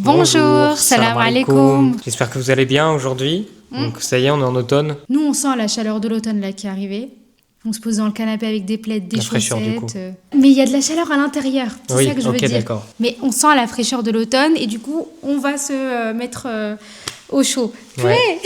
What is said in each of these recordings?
Bonjour, salam alaikum. J'espère que vous allez bien aujourd'hui. Donc ça y est, on est en automne. Nous, on sent la chaleur de l'automne là qui est arrivée. On se pose dans le canapé avec des plaids, des La chaussettes. fraîcheur, du coup. Mais il y a de la chaleur à l'intérieur, c'est Oui, ça que je veux ok, dire. d'accord. Mais on sent la fraîcheur de l'automne et du coup, on va se mettre au chaud. Ouais. Ouais.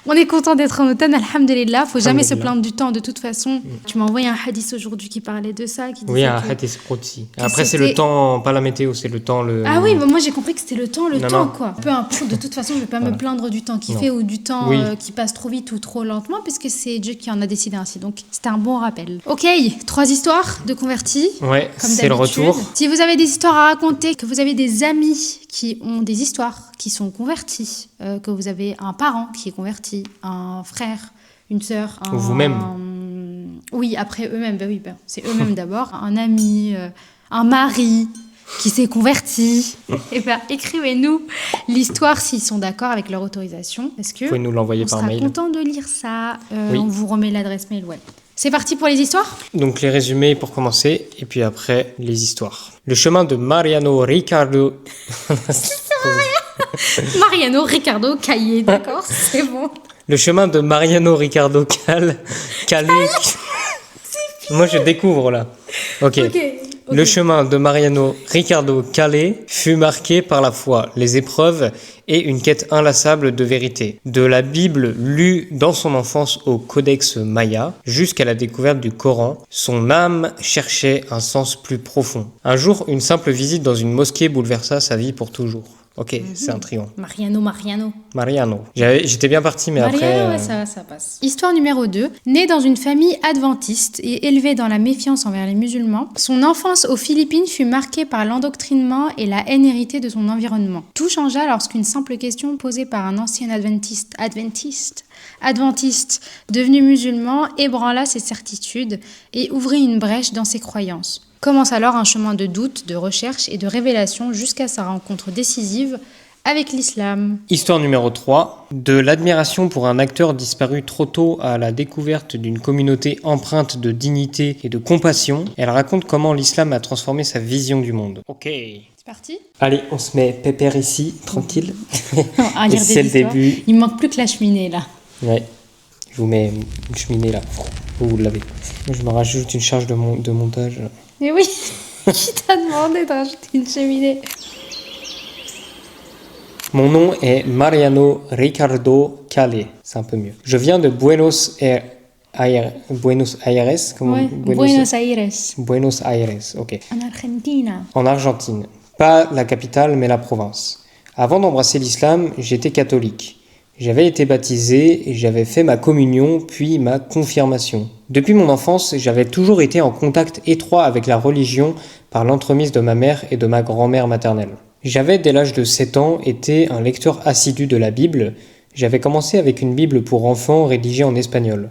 On est content d'être en automne, alhamdulillah. Faut jamais se Alhamdulillah. plaindre du temps de toute façon. Tu m'as envoyé un hadith aujourd'hui qui parlait de ça, qui disait Oui, un que... hadith qudsi. que Après, c'est c'était- le temps, pas la météo, c'est le temps. Ah oui, bah moi j'ai compris que c'était le Non, temps non. quoi. Peu importe, de toute façon je vais pas me plaindre du temps qui Non. fait ou du temps Oui. qui passe trop vite ou trop lentement puisque c'est Dieu qui en a décidé ainsi. Donc c'était un bon rappel. Ok, 3 histoires de convertis. Ouais, Comme c'est le d'habitude. retour. Si vous avez des histoires à raconter, que vous avez des amis qui ont des histoires, qui sont convertis, que vous avez un parent qui est converti, un frère, une sœur, Ou vous-même. Oui, après eux-mêmes, c'est eux-mêmes d'abord. Un ami, un mari qui s'est converti. Et écrivez-nous l'histoire s'ils sont d'accord avec leur autorisation. Parce que Vous pouvez nous l'envoyer on par sera mail. content de lire ça. Oui. On vous remet l'adresse mail, ouais. C'est parti pour les histoires. Donc les résumés pour commencer, et puis après les histoires. Le chemin de Mariano Ricardo. Mariano, Ricardo, Caillé, d'accord, c'est bon. Le chemin de Mariano Ricardo Calé. Moi je découvre là. Ok. Le chemin de Mariano Ricardo Calé fut marqué par la foi, les épreuves et une quête inlassable de vérité. De la Bible lue dans son enfance au Codex Maya jusqu'à la découverte du Coran, son âme cherchait un sens plus profond. Un jour, une simple visite dans une mosquée bouleversa sa vie pour toujours. Ok, c'est un triomphe. Mariano. J'étais bien parti, mais après... Mariano, ouais, ça passe. Histoire numéro 2. Né dans une famille adventiste et élevé dans la méfiance envers les musulmans, son enfance aux Philippines fut marquée par l'endoctrinement et la haine héritée de son environnement. Tout changea lorsqu'une simple question posée par un ancien adventiste devenu musulman ébranla ses certitudes et ouvrit une brèche dans ses croyances. Commence alors un chemin de doute, de recherche et de révélation jusqu'à sa rencontre décisive avec l'islam. Histoire numéro 3. De l'admiration pour un acteur disparu trop tôt à la découverte d'une communauté empreinte de dignité et de compassion, elle raconte comment l'islam a transformé sa vision du monde. Ok. C'est parti. Allez, on se met pépère ici, tranquille. À Et lire c'est des le histoires. début. Il manque plus que la cheminée là. Ouais. Je vous mets une cheminée là. Vous l'avez. Moi, je me rajoute une charge de montage. Mais oui, qui t'a demandé de rajouter une cheminée? Mon nom est Mariano Ricardo Calé. C'est un peu mieux. Je viens de Buenos Aires. Comment Ouais, Buenos Aires, Buenos Aires, ok. en Argentine. En Argentine. Pas la capitale, mais la province. Avant d'embrasser l'islam, j'étais catholique. J'avais été baptisé, j'avais fait ma communion, puis ma confirmation. Depuis mon enfance, j'avais toujours été en contact étroit avec la religion par l'entremise de ma mère et de ma grand-mère maternelle. J'avais, dès l'âge de 7 ans, été un lecteur assidu de la Bible. J'avais commencé avec une Bible pour enfants rédigée en espagnol.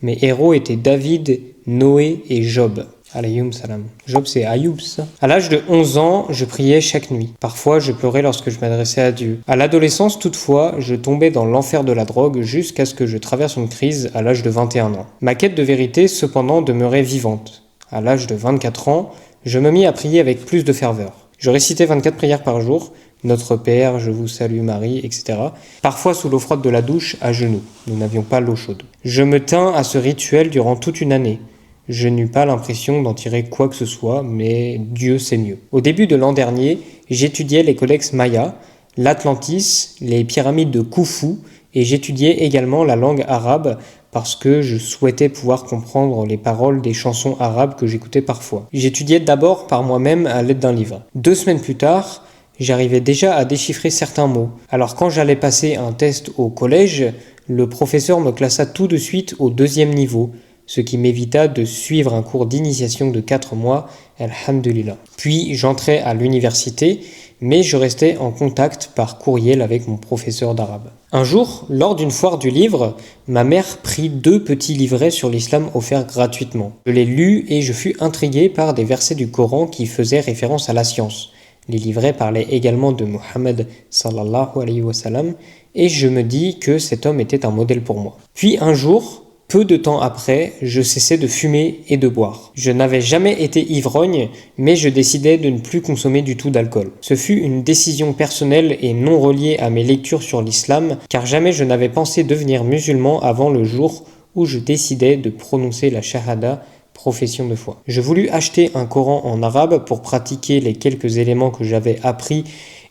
Mes héros étaient David, Noé et Job. Alayhum salam. Job, c'est Ayoub, ça. À l'âge de 11 ans, je priais chaque nuit. Parfois, je pleurais lorsque je m'adressais à Dieu. À l'adolescence, toutefois, je tombais dans l'enfer de la drogue jusqu'à ce que je traverse une crise à l'âge de 21 ans. Ma quête de vérité, cependant, demeurait vivante. À l'âge de 24 ans, je me mis à prier avec plus de ferveur. Je récitais 24 prières par jour, Notre Père, je vous salue Marie, etc. Parfois sous l'eau froide de la douche, à genoux. Nous n'avions pas l'eau chaude. Je me tins à ce rituel durant toute une année. Je n'eus pas l'impression d'en tirer quoi que ce soit, mais Dieu sait mieux. Au début de l'an dernier, j'étudiais les codex Maya, l'Atlantis, les pyramides de Khufu, et j'étudiais également la langue arabe parce que je souhaitais pouvoir comprendre les paroles des chansons arabes que j'écoutais parfois. J'étudiais d'abord par moi-même à l'aide d'un livre. 2 semaines plus tard, j'arrivais déjà à déchiffrer certains mots. Alors quand j'allais passer un test au collège, le professeur me classa tout de suite au 2e niveau, ce qui m'évita de suivre un cours d'initiation de 4 mois, alhamdulillah. Puis j'entrais à l'université, mais je restais en contact par courriel avec mon professeur d'arabe. Un jour, lors d'une foire du livre, ma mère prit 2 petits livrets sur l'islam offerts gratuitement. Je les lus et je fus intrigué par des versets du Coran qui faisaient référence à la science. Les livrets parlaient également de Muhammad sallallahu alayhi wa sallam et je me dis que cet homme était un modèle pour moi. Puis un jour, Peu de temps après, je cessais de fumer et de boire. Je n'avais jamais été ivrogne, mais je décidai de ne plus consommer du tout d'alcool. Ce fut une décision personnelle et non reliée à mes lectures sur l'islam, car jamais je n'avais pensé devenir musulman avant le jour où je décidai de prononcer la shahada, profession de foi. Je voulus acheter un Coran en arabe pour pratiquer les quelques éléments que j'avais appris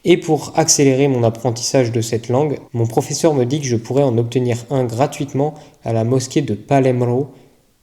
et pour accélérer mon apprentissage de cette langue. Mon professeur me dit que je pourrais en obtenir un gratuitement à la mosquée de Palermo,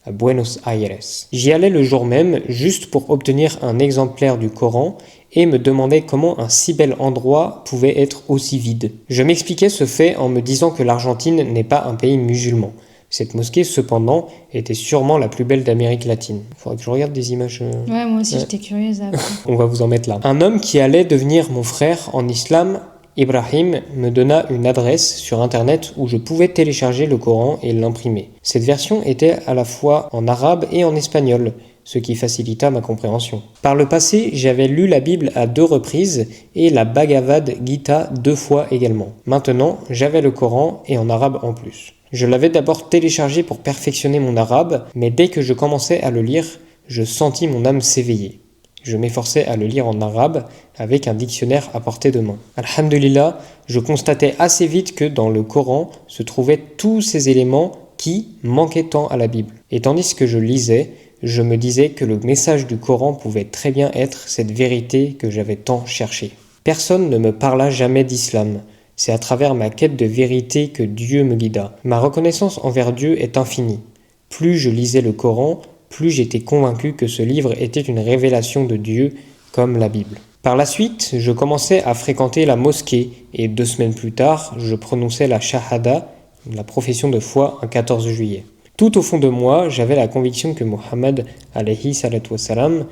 à Buenos Aires. J'y allais le jour même, juste pour obtenir un exemplaire du Coran, et me demandais comment un si bel endroit pouvait être aussi vide. Je m'expliquais ce fait en me disant que l'Argentine n'est pas un pays musulman. Cette mosquée, cependant, était sûrement la plus belle d'Amérique latine. Il faudrait que je regarde des images. Ouais, moi aussi, j'étais curieuse après. On va vous en mettre là. Un homme qui allait devenir mon frère en islam, Ibrahim, me donna une adresse sur internet où je pouvais télécharger le Coran et l'imprimer. Cette version était à la fois en arabe et en espagnol, ce qui facilita ma compréhension. Par le passé, j'avais lu la Bible à 2 reprises et la Bhagavad Gita 2 fois également. Maintenant, j'avais le Coran et en arabe en plus. Je l'avais d'abord téléchargé pour perfectionner mon arabe, mais dès que je commençais à le lire, je sentis mon âme s'éveiller. Je m'efforçais à le lire en arabe avec un dictionnaire à portée de main. Alhamdulillah, je constatais assez vite que dans le Coran se trouvaient tous ces éléments qui manquaient tant à la Bible. Et tandis que je lisais, je me disais que le message du Coran pouvait très bien être cette vérité que j'avais tant cherchée. Personne ne me parla jamais d'islam. C'est à travers ma quête de vérité que Dieu me guida. Ma reconnaissance envers Dieu est infinie. Plus je lisais le Coran, plus j'étais convaincu que ce livre était une révélation de Dieu, comme la Bible. Par la suite, je commençais à fréquenter la mosquée et 2 semaines plus tard, je prononçais la shahada, la profession de foi, un 14 juillet. Tout au fond de moi, j'avais la conviction que Mohammed, alayhi salatu wassalam,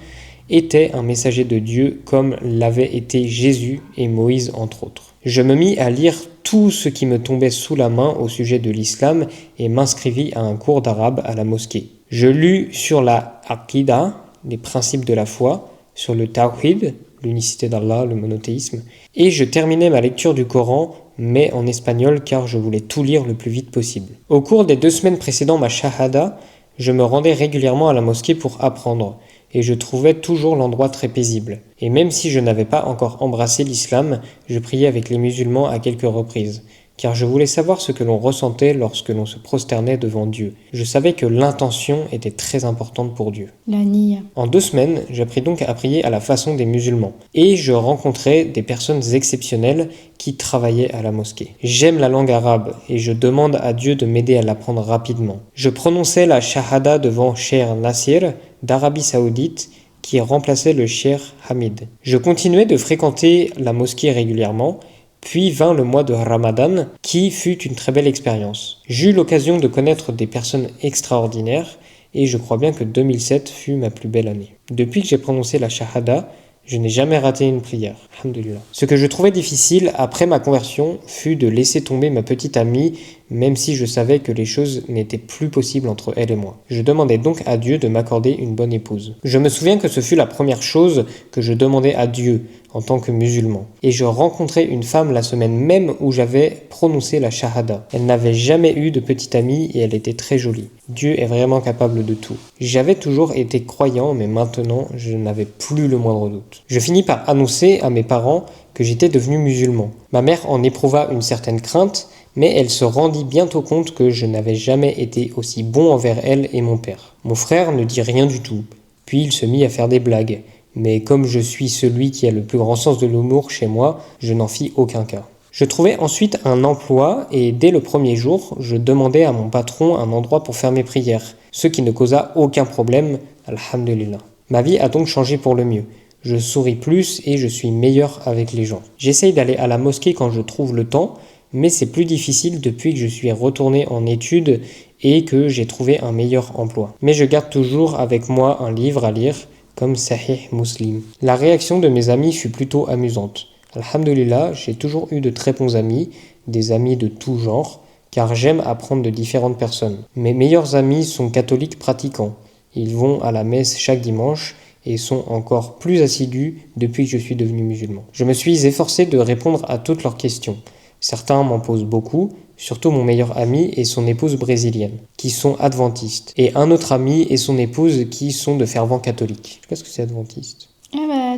était un messager de Dieu comme l'avaient été Jésus et Moïse entre autres. Je me mis à lire tout ce qui me tombait sous la main au sujet de l'islam et m'inscrivis à un cours d'arabe à la mosquée. Je lus sur la Aqidah, les principes de la foi, sur le Tawhid, l'unicité d'Allah, le monothéisme, et je terminais ma lecture du Coran, mais en espagnol car je voulais tout lire le plus vite possible. Au cours des 2 semaines précédant ma shahada, je me rendais régulièrement à la mosquée pour apprendre, et je trouvais toujours l'endroit très paisible. Et même si je n'avais pas encore embrassé l'islam, je priais avec les musulmans à quelques reprises, car je voulais savoir ce que l'on ressentait lorsque l'on se prosternait devant Dieu. Je savais que l'intention était très importante pour Dieu. La niya. En 2 semaines, j'appris donc à prier à la façon des musulmans. Et je rencontrais des personnes exceptionnelles qui travaillaient à la mosquée. J'aime la langue arabe et je demande à Dieu de m'aider à l'apprendre rapidement. Je prononçais la shahada devant Cheikh Nasir d'Arabie Saoudite qui remplaçait le Cheikh Hamid. Je continuais de fréquenter la mosquée régulièrement. Puis vint le mois de Ramadan, qui fut une très belle expérience. J'eus l'occasion de connaître des personnes extraordinaires, et je crois bien que 2007 fut ma plus belle année. Depuis que j'ai prononcé la shahada, je n'ai jamais raté une prière. Alhamdulillah. Ce que je trouvais difficile après ma conversion fut de laisser tomber ma petite amie, même si je savais que les choses n'étaient plus possibles entre elle et moi. Je demandais donc à Dieu de m'accorder une bonne épouse. Je me souviens que ce fut la première chose que je demandais à Dieu en tant que musulman. Et je rencontrai une femme la semaine même où j'avais prononcé la shahada. Elle n'avait jamais eu de petite amie et elle était très jolie. Dieu est vraiment capable de tout. J'avais toujours été croyant, mais maintenant, je n'avais plus le moindre doute. Je finis par annoncer à mes parents que j'étais devenu musulman. Ma mère en éprouva une certaine crainte, mais elle se rendit bientôt compte que je n'avais jamais été aussi bon envers elle et mon père. Mon frère ne dit rien du tout, puis il se mit à faire des blagues. Mais comme je suis celui qui a le plus grand sens de l'humour chez moi, je n'en fis aucun cas. Je trouvai ensuite un emploi et dès le premier jour, je demandai à mon patron un endroit pour faire mes prières, ce qui ne causa aucun problème, alhamdulillah. Ma vie a donc changé pour le mieux. Je souris plus et je suis meilleur avec les gens. J'essaye d'aller à la mosquée quand je trouve le temps, mais c'est plus difficile depuis que je suis retourné en études et que j'ai trouvé un meilleur emploi. Mais je garde toujours avec moi un livre à lire, comme Sahih Muslim. La réaction de mes amis fut plutôt amusante. Alhamdulillah, j'ai toujours eu de très bons amis, des amis de tout genre, car j'aime apprendre de différentes personnes. Mes meilleurs amis sont catholiques pratiquants. Ils vont à la messe chaque dimanche et sont encore plus assidus depuis que je suis devenu musulman. Je me suis efforcé de répondre à toutes leurs questions. Certains m'en posent beaucoup, surtout mon meilleur ami et son épouse brésilienne, qui sont adventistes, et un autre ami et son épouse qui sont de fervents catholiques. Je sais pas ce que c'est adventiste.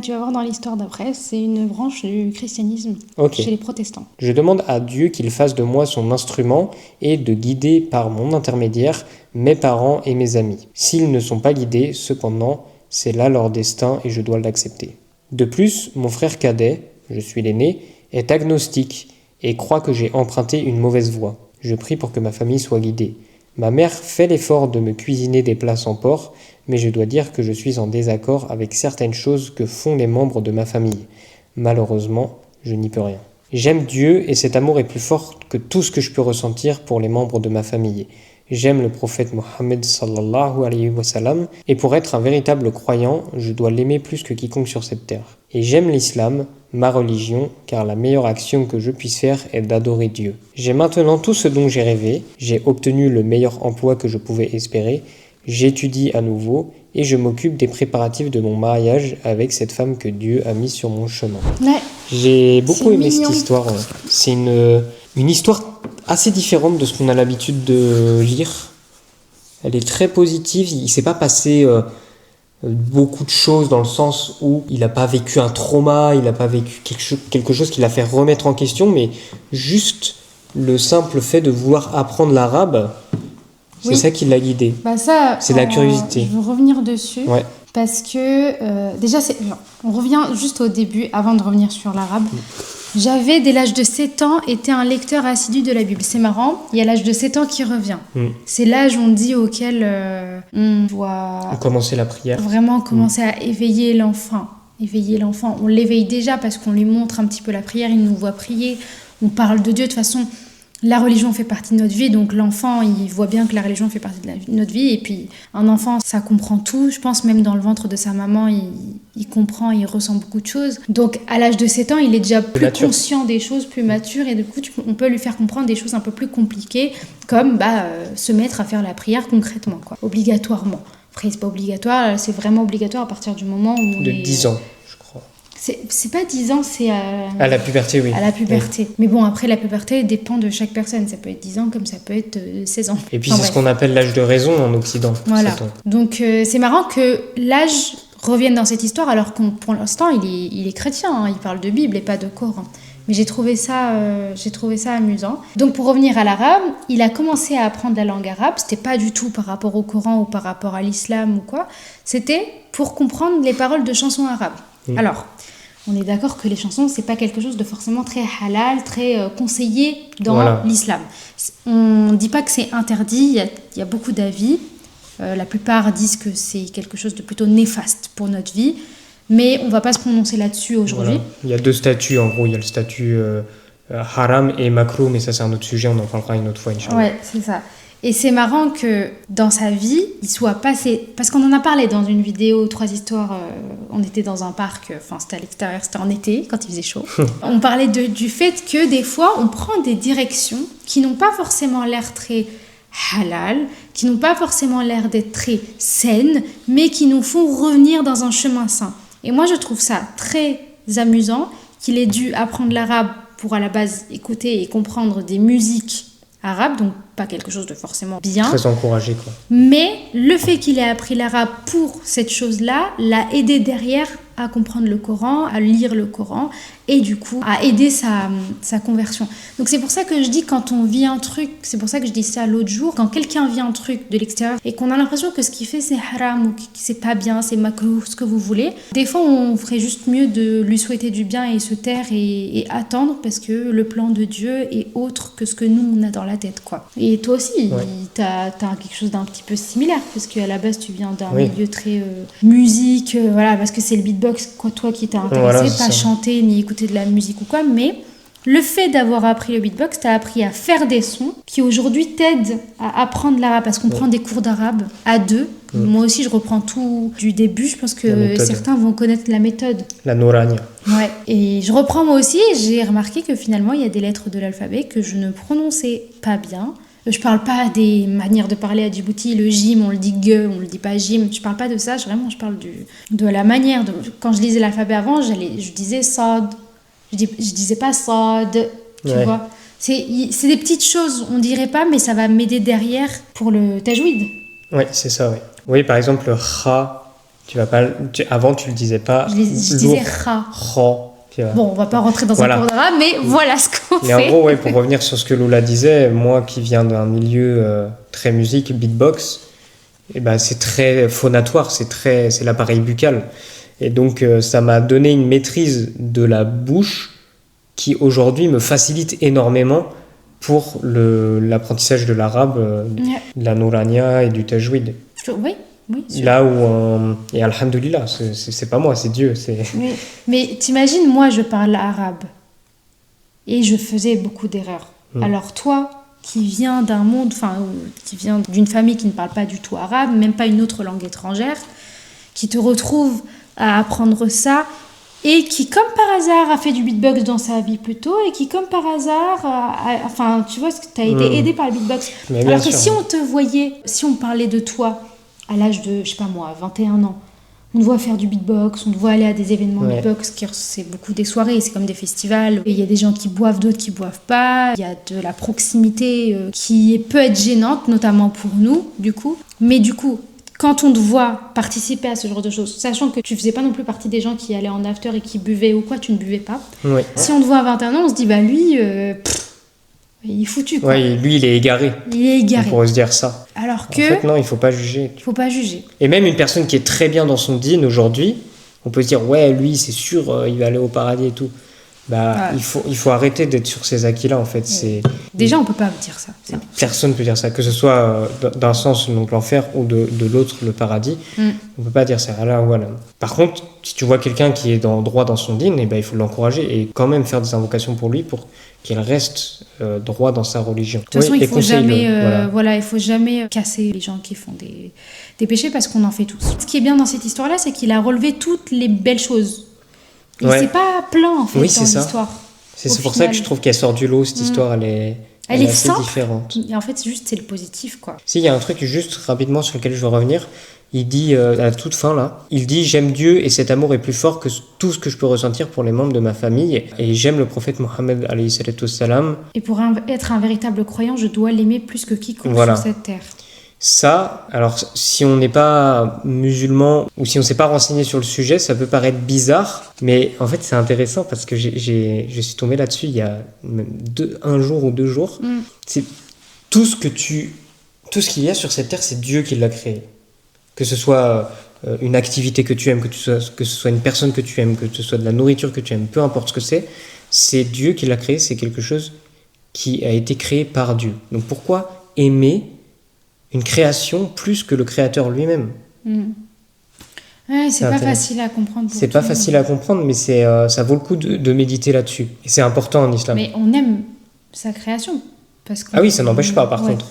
Tu vas voir dans l'histoire d'après, c'est une branche du christianisme chez les protestants. Je demande à Dieu qu'il fasse de moi son instrument et de guider par mon intermédiaire mes parents et mes amis. S'ils ne sont pas guidés, cependant, c'est là leur destin et je dois l'accepter. De plus, mon frère cadet, je suis l'aîné, est agnostique et croit que j'ai emprunté une mauvaise voie. Je prie pour que ma famille soit guidée. Ma mère fait l'effort de me cuisiner des plats sans porc, mais je dois dire que je suis en désaccord avec certaines choses que font les membres de ma famille. Malheureusement, je n'y peux rien. J'aime Dieu et cet amour est plus fort que tout ce que je peux ressentir pour les membres de ma famille. J'aime le prophète Mohammed sallallahu alayhi wa sallam et pour être un véritable croyant, je dois l'aimer plus que quiconque sur cette terre. Et j'aime l'islam, ma religion, car la meilleure action que je puisse faire est d'adorer Dieu. J'ai maintenant tout ce dont j'ai rêvé, j'ai obtenu le meilleur emploi que je pouvais espérer, j'étudie à nouveau et je m'occupe des préparatifs de mon mariage avec cette femme que Dieu a mise sur mon chemin. Ouais. J'ai beaucoup aimé mignon. cette histoire. Ouais. C'est une histoire assez différente de ce qu'on a l'habitude de lire. Elle est très positive. Il ne s'est pas passé beaucoup de choses dans le sens où il n'a pas vécu un trauma, il n'a pas vécu quelque chose qui l'a fait remettre en question, mais juste le simple fait de vouloir apprendre l'arabe, c'est ça qui l'a guidé. C'est de la curiosité. Je veux revenir dessus. Ouais. Parce que déjà, on revient juste au début, avant de revenir sur l'arabe. J'avais, dès l'âge de 7 ans, été un lecteur assidu de la Bible. C'est marrant, il y a l'âge de 7 ans qui revient. C'est l'âge, on dit, auquel on doit commencer la prière. Vraiment commencer à éveiller l'enfant. On l'éveille déjà parce qu'on lui montre un petit peu la prière, il nous voit prier, on parle de Dieu. De toute façon, la religion fait partie de notre vie, donc l'enfant, il voit bien que la religion fait partie de notre vie. Et puis, un enfant, ça comprend tout. Je pense même dans le ventre de sa maman, il comprend, il ressent beaucoup de choses. Donc, à l'âge de 7 ans, il est déjà plus conscient des choses, plus mature. Et du coup, on peut lui faire comprendre des choses un peu plus compliquées, comme se mettre à faire la prière concrètement, quoi, obligatoirement. Après, c'est pas obligatoire, c'est vraiment obligatoire à partir du moment où on de est... 10 ans. C'est pas 10 ans, c'est à la puberté, oui. À la puberté. Oui. Mais bon, après, la puberté dépend de chaque personne. Ça peut être 10 ans comme ça peut être 16 ans. Et puis, c'est ce qu'on appelle l'âge de raison en Occident. Voilà. Donc, c'est marrant que l'âge revienne dans cette histoire, alors qu'on, pour l'instant, il est chrétien. Hein, il parle de Bible et pas de Coran. Mais j'ai trouvé ça amusant. Donc, pour revenir à l'arabe, il a commencé à apprendre la langue arabe. C'était pas du tout par rapport au Coran ou par rapport à l'islam ou quoi. C'était pour comprendre les paroles de chansons arabes. Alors... On est d'accord que les chansons, c'est pas quelque chose de forcément très halal, très conseillé dans l'islam. On ne dit pas que c'est interdit, il y a beaucoup d'avis. La plupart disent que c'est quelque chose de plutôt néfaste pour notre vie, mais on va pas se prononcer là-dessus aujourd'hui. Voilà. Il y a 2 statuts, en gros. Il y a le statut haram et makruh, mais ça c'est un autre sujet, on en parlera une autre fois, Inch'Allah. Ouais, c'est ça. Et c'est marrant que dans sa vie, il soit passé... Parce qu'on en a parlé dans une vidéo, 3 histoires, on était dans un parc, c'était à l'extérieur, c'était en été, quand il faisait chaud. On parlait du fait que des fois, on prend des directions qui n'ont pas forcément l'air très halal, qui n'ont pas forcément l'air d'être très saines, mais qui nous font revenir dans un chemin sain. Et moi, je trouve ça très amusant qu'il ait dû apprendre l'arabe pour, à la base, écouter et comprendre des musiques arabe, donc pas quelque chose de forcément bien. Très encouragé, quoi. Mais le fait qu'il ait appris l'arabe pour cette chose-là l'a aidé derrière à comprendre le Coran, à lire le Coran et du coup à aider sa conversion. Donc c'est pour ça que je dis quand on vit un truc, c'est pour ça que je dis ça l'autre jour, quand quelqu'un vit un truc de l'extérieur et qu'on a l'impression que ce qu'il fait c'est haram ou que c'est pas bien, c'est makruh, ce que vous voulez, des fois on ferait juste mieux de lui souhaiter du bien et se taire et attendre parce que le plan de Dieu est autre que ce que nous on a dans la tête, quoi. Et toi aussi, t'as quelque chose d'un petit peu similaire parce qu'à la base tu viens d'un milieu très musique, voilà, parce que c'est le beatbox, quoi, toi qui t'a intéressé, pas chanter ni écouter de la musique ou quoi, mais le fait d'avoir appris le beatbox, t'as appris à faire des sons qui aujourd'hui t'aident à apprendre l'arabe parce qu'on prend des cours d'arabe à 2. Moi aussi, je reprends tout du début. Je pense que certains vont connaître la méthode. La Nourania. Ouais. Et je reprends moi aussi et j'ai remarqué que finalement, il y a des lettres de l'alphabet que je ne prononçais pas bien. Je parle pas des manières de parler à Djibouti, le jim, on le dit gueux, on le dit pas jim. Je parle pas de ça, je parle de la manière. Quand je lisais l'alphabet avant, je disais sad. Je disais pas sad, tu vois. C'est des petites choses, on dirait pas, mais ça va m'aider derrière pour le tajwid. Oui, c'est ça, oui. Oui, par exemple, le kha, tu vas pas, avant tu le disais pas. Je disais kha. Kha. Bon, on va pas rentrer dans un cours d'arabe, mais voilà ce qu'on fait. Et en gros, ouais, pour revenir sur ce que Lola disait, moi qui viens d'un milieu très musique, beatbox, et ben, c'est très phonatoire, c'est l'appareil buccal. Et donc, ça m'a donné une maîtrise de la bouche qui, aujourd'hui, me facilite énormément pour l'apprentissage de l'arabe, de la nourania et du tajwid. Oui. Sûr. Là où, et alhamdoulilah, c'est pas moi, c'est Dieu. Oui. Mais t'imagines, moi je parle arabe et je faisais beaucoup d'erreurs. Alors toi, qui viens d'un monde, qui vient d'une famille qui ne parle pas du tout arabe, même pas une autre langue étrangère, qui te retrouve à apprendre ça et qui, comme par hasard, a fait du beatbox dans sa vie plus tôt et qui, comme par hasard, tu vois, tu as été aidé par le beatbox. Alors que si on te voyait, si on parlait de toi à l'âge de, je sais pas moi, 21 ans, on te voit faire du beatbox, on te voit aller à des événements beatbox, c'est beaucoup des soirées, c'est comme des festivals. Il y a des gens qui boivent, d'autres qui boivent pas. Il y a de la proximité qui peut être gênante, notamment pour nous, du coup. Mais du coup, quand on te voit participer à ce genre de choses, sachant que tu faisais pas non plus partie des gens qui allaient en after et qui buvaient ou quoi, tu ne buvais pas. Oui. Si on te voit à 21 ans, on se dit, bah lui... il est foutu, quoi. Ouais, lui, il est égaré. Il est égaré. On pourrait se dire ça. Alors que... En fait, non, il faut pas juger. Il faut pas juger. Et même une personne qui est très bien dans son dîne aujourd'hui, on peut se dire, ouais, lui, c'est sûr, il va aller au paradis et tout. Bah, il faut arrêter d'être sur ces acquis-là, en fait. C'est... Déjà, on peut pas dire ça. Personne ne peut dire ça. Que ce soit d'un sens, donc l'enfer, ou de l'autre, le paradis, on peut pas dire ça. Alors, voilà. Par contre, si tu vois quelqu'un qui est droit dans son dîne, il faut l'encourager et quand même faire des invocations pour lui, pour qu'il reste droit dans sa religion. De toute façon, il faut jamais casser les gens qui font des péchés parce qu'on en fait tous. Ce qui est bien dans cette histoire-là, c'est qu'il a relevé toutes les belles choses. Il s'est pas plaint, en fait, dans l'histoire. C'est pour ça que je trouve qu'elle sort du lot, cette histoire. Elle est assez simple, différente. Et en fait, c'est le positif, quoi. Si, il y a un truc juste rapidement sur lequel je veux revenir. Il dit, à la toute fin, là, il dit « J'aime Dieu et cet amour est plus fort que tout ce que je peux ressentir pour les membres de ma famille. Et j'aime le prophète Mohammed, alayhi salatu wassalam. Et pour être un véritable croyant, je dois l'aimer plus que quiconque sur cette terre. » Ça, alors, si on n'est pas musulman ou si on ne s'est pas renseigné sur le sujet, ça peut paraître bizarre. Mais en fait, c'est intéressant parce que je suis tombé là-dessus il y a même un jour ou 2 jours. C'est tout ce qu'il y a sur cette terre, c'est Dieu qui l'a créé. Que ce soit une activité que tu aimes, que ce soit une personne que tu aimes, que ce soit de la nourriture que tu aimes, peu importe ce que c'est Dieu qui l'a créé, c'est quelque chose qui a été créé par Dieu. Donc pourquoi aimer une création plus que le créateur lui-même? Ouais, c'est pas facile à comprendre. C'est pas facile à comprendre, mais ça vaut le coup de méditer là-dessus. Et c'est important en islam. Mais on aime sa création. Ah oui, ça n'empêche pas, par contre.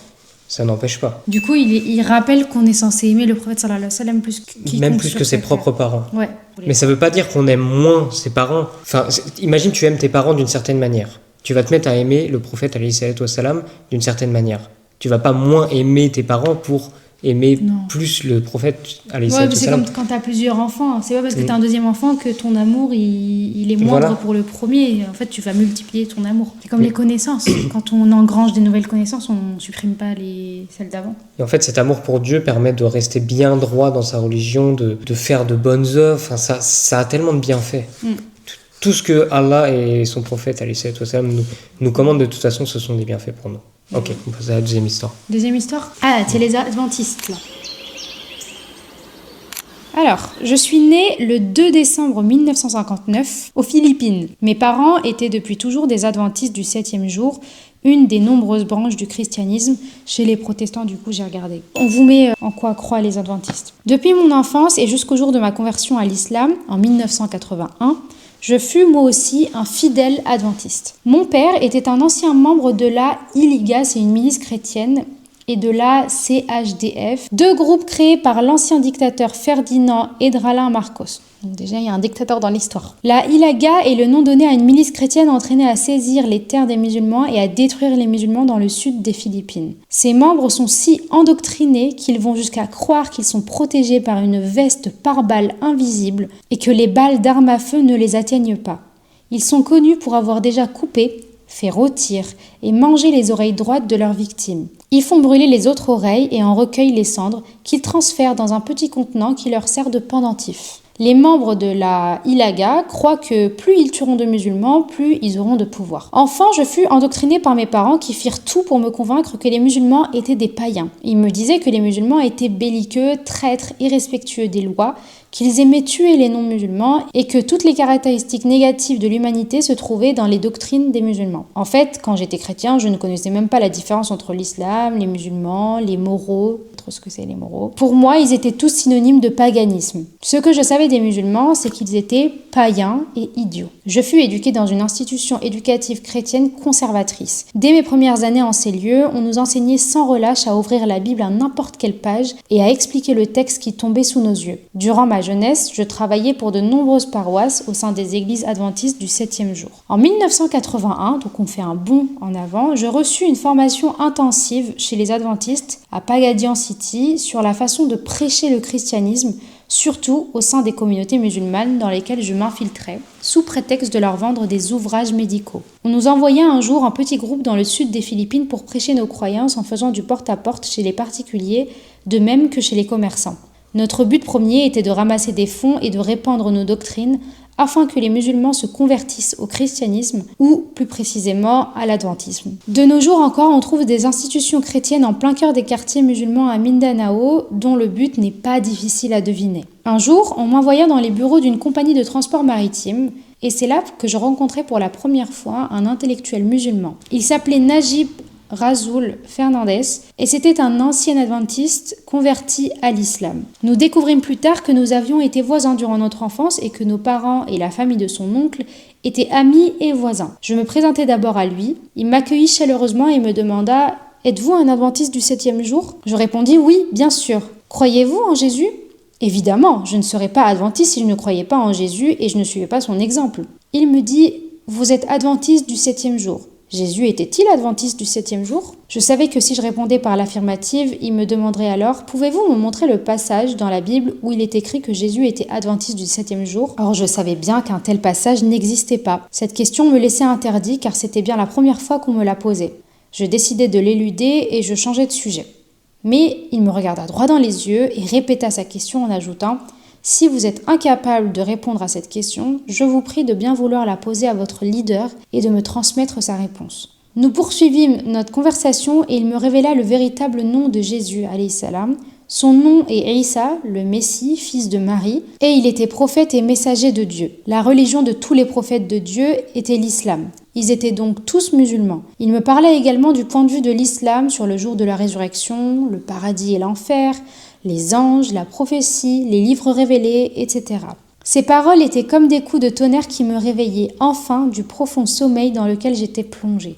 Ça n'empêche pas. Du coup, il rappelle qu'on est censé aimer le prophète sallallahu alayhi wa sallam plus que ses propres parents. Ouais. Mais ça veut pas dire qu'on aime moins ses parents. Enfin, imagine tu aimes tes parents d'une certaine manière. Tu vas te mettre à aimer le prophète alayhi salatu wa sallam d'une certaine manière. Tu vas pas moins aimer tes parents pour aimer plus le prophète alayhi salatu wa sallam. C'est comme quand tu as plusieurs enfants. C'est pas parce que tu as un deuxième enfant que ton amour il est moindre pour le premier. En fait, tu vas multiplier ton amour. C'est comme les connaissances. Quand on engrange des nouvelles connaissances, on supprime pas celles d'avant. Et en fait, cet amour pour Dieu permet de rester bien droit dans sa religion, de faire de bonnes œuvres. Enfin, ça a tellement de bienfaits. Tout ce que Allah et son prophète alayhi salatu wa sallam nous commandent, de toute façon, ce sont des bienfaits pour nous. Ok, on passe à la deuxième histoire. Deuxième histoire ? Ah, c'est les adventistes, là. Alors, je suis née le 2 décembre 1959 aux Philippines. Mes parents étaient depuis toujours des adventistes du 7e jour, une des nombreuses branches du christianisme. Chez les protestants, du coup, j'ai regardé. On vous met en quoi croient les adventistes. Depuis mon enfance et jusqu'au jour de ma conversion à l'islam, en 1981, je fus moi aussi un fidèle adventiste. Mon père était un ancien membre de la ILIGA, c'est une milice chrétienne, et de la CHDF, 2 groupes créés par l'ancien dictateur Ferdinand Edralin Marcos. Donc déjà, il y a un dictateur dans l'histoire. La ILIGA est le nom donné à une milice chrétienne entraînée à saisir les terres des musulmans et à détruire les musulmans dans le sud des Philippines. Ses membres sont si endoctrinés qu'ils vont jusqu'à croire qu'ils sont protégés par une veste pare-balles invisible et que les balles d'armes à feu ne les atteignent pas. Ils sont connus pour avoir déjà coupé, fait rôtir et manger les oreilles droites de leurs victimes. Ils font brûler les autres oreilles et en recueillent les cendres qu'ils transfèrent dans un petit contenant qui leur sert de pendentif. Les membres de la Ilaga croient que plus ils tueront de musulmans, plus ils auront de pouvoir. Enfant, je fus endoctrinée par mes parents qui firent tout pour me convaincre que les musulmans étaient des païens. Ils me disaient que les musulmans étaient belliqueux, traîtres, irrespectueux des lois, qu'ils aimaient tuer les non-musulmans et que toutes les caractéristiques négatives de l'humanité se trouvaient dans les doctrines des musulmans. En fait, quand j'étais chrétien, je ne connaissais même pas la différence entre l'islam, les musulmans, les moraux, ce que c'est les moraux. Pour moi, ils étaient tous synonymes de paganisme. Ce que je savais des musulmans, c'est qu'ils étaient païens et idiots. Je fus éduquée dans une institution éducative chrétienne conservatrice. Dès mes premières années en ces lieux, on nous enseignait sans relâche à ouvrir la Bible à n'importe quelle page et à expliquer le texte qui tombait sous nos yeux. Durant ma jeunesse, je travaillais pour de nombreuses paroisses au sein des églises adventistes du 7e jour. En 1981, donc on fait un bond en avant, je reçus une formation intensive chez les adventistes à Pagadian City sur la façon de prêcher le christianisme, surtout au sein des communautés musulmanes dans lesquelles je m'infiltrais, sous prétexte de leur vendre des ouvrages médicaux. On nous envoyait un jour un petit groupe dans le sud des Philippines pour prêcher nos croyances en faisant du porte-à-porte chez les particuliers, de même que chez les commerçants. Notre but premier était de ramasser des fonds et de répandre nos doctrines afin que les musulmans se convertissent au christianisme ou, plus précisément, à l'adventisme. De nos jours encore, on trouve des institutions chrétiennes en plein cœur des quartiers musulmans à Mindanao, dont le but n'est pas difficile à deviner. Un jour, on m'envoya dans les bureaux d'une compagnie de transport maritime, et c'est là que je rencontrai pour la première fois un intellectuel musulman. Il s'appelait Najib Rasoul Fernandez, et c'était un ancien adventiste converti à l'islam. Nous découvrîmes plus tard que nous avions été voisins durant notre enfance et que nos parents et la famille de son oncle étaient amis et voisins. Je me présentai d'abord à lui, il m'accueillit chaleureusement et me demanda « Êtes-vous un adventiste du 7e jour ?» Je répondis « Oui, bien sûr. Croyez-vous en Jésus ?» Évidemment, je ne serais pas adventiste si je ne croyais pas en Jésus et je ne suivais pas son exemple. Il me dit « Vous êtes adventiste du 7e jour. » Jésus était-il adventiste du 7e jour ? Je savais que si je répondais par l'affirmative, il me demanderait alors « Pouvez-vous me montrer le passage dans la Bible où il est écrit que Jésus était adventiste du 7e jour ?» Or, je savais bien qu'un tel passage n'existait pas. Cette question me laissait interdit car c'était bien la première fois qu'on me la posait. Je décidai de l'éluder et je changeai de sujet. Mais il me regarda droit dans les yeux et répéta sa question en ajoutant « Si vous êtes incapable de répondre à cette question, je vous prie de bien vouloir la poser à votre leader et de me transmettre sa réponse. » Nous poursuivîmes notre conversation et il me révéla le véritable nom de Jésus, alayhi salam. Son nom est Isa, le Messie, fils de Marie, et il était prophète et messager de Dieu. La religion de tous les prophètes de Dieu était l'islam. Ils étaient donc tous musulmans. Il me parlait également du point de vue de l'islam sur le jour de la résurrection, le paradis et l'enfer, les anges, la prophétie, les livres révélés, etc. Ces paroles étaient comme des coups de tonnerre qui me réveillaient enfin du profond sommeil dans lequel j'étais plongée.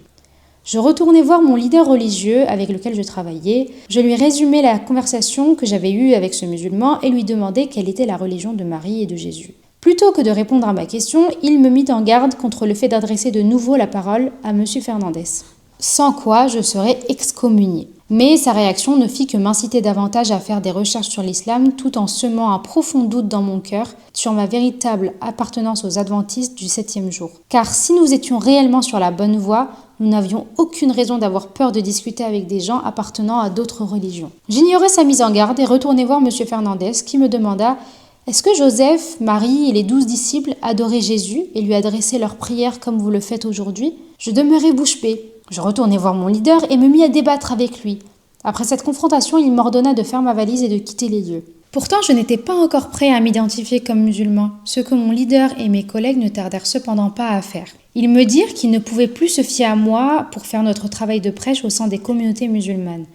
Je retournai voir mon leader religieux avec lequel je travaillais. Je lui résumai la conversation que j'avais eue avec ce musulman et lui demandai quelle était la religion de Marie et de Jésus. Plutôt que de répondre à ma question, il me mit en garde contre le fait d'adresser de nouveau la parole à M. Fernandez. Sans quoi je serais excommuniée. Mais sa réaction ne fit que m'inciter davantage à faire des recherches sur l'islam tout en semant un profond doute dans mon cœur sur ma véritable appartenance aux adventistes du 7e jour. Car si nous étions réellement sur la bonne voie, nous n'avions aucune raison d'avoir peur de discuter avec des gens appartenant à d'autres religions. J'ignorais sa mise en garde et retournai voir M. Fernandez qui me demanda « Est-ce que Joseph, Marie et les 12 disciples adoraient Jésus et lui adressaient leurs prières comme vous le faites aujourd'hui ?» Je demeurai bouche bée. Je retournai voir mon leader et me mis à débattre avec lui. Après cette confrontation, il m'ordonna de faire ma valise et de quitter les lieux. Pourtant, je n'étais pas encore prêt à m'identifier comme musulman, ce que mon leader et mes collègues ne tardèrent cependant pas à faire. Ils me dirent qu'ils ne pouvaient plus se fier à moi pour faire notre travail de prêche au sein des communautés musulmanes.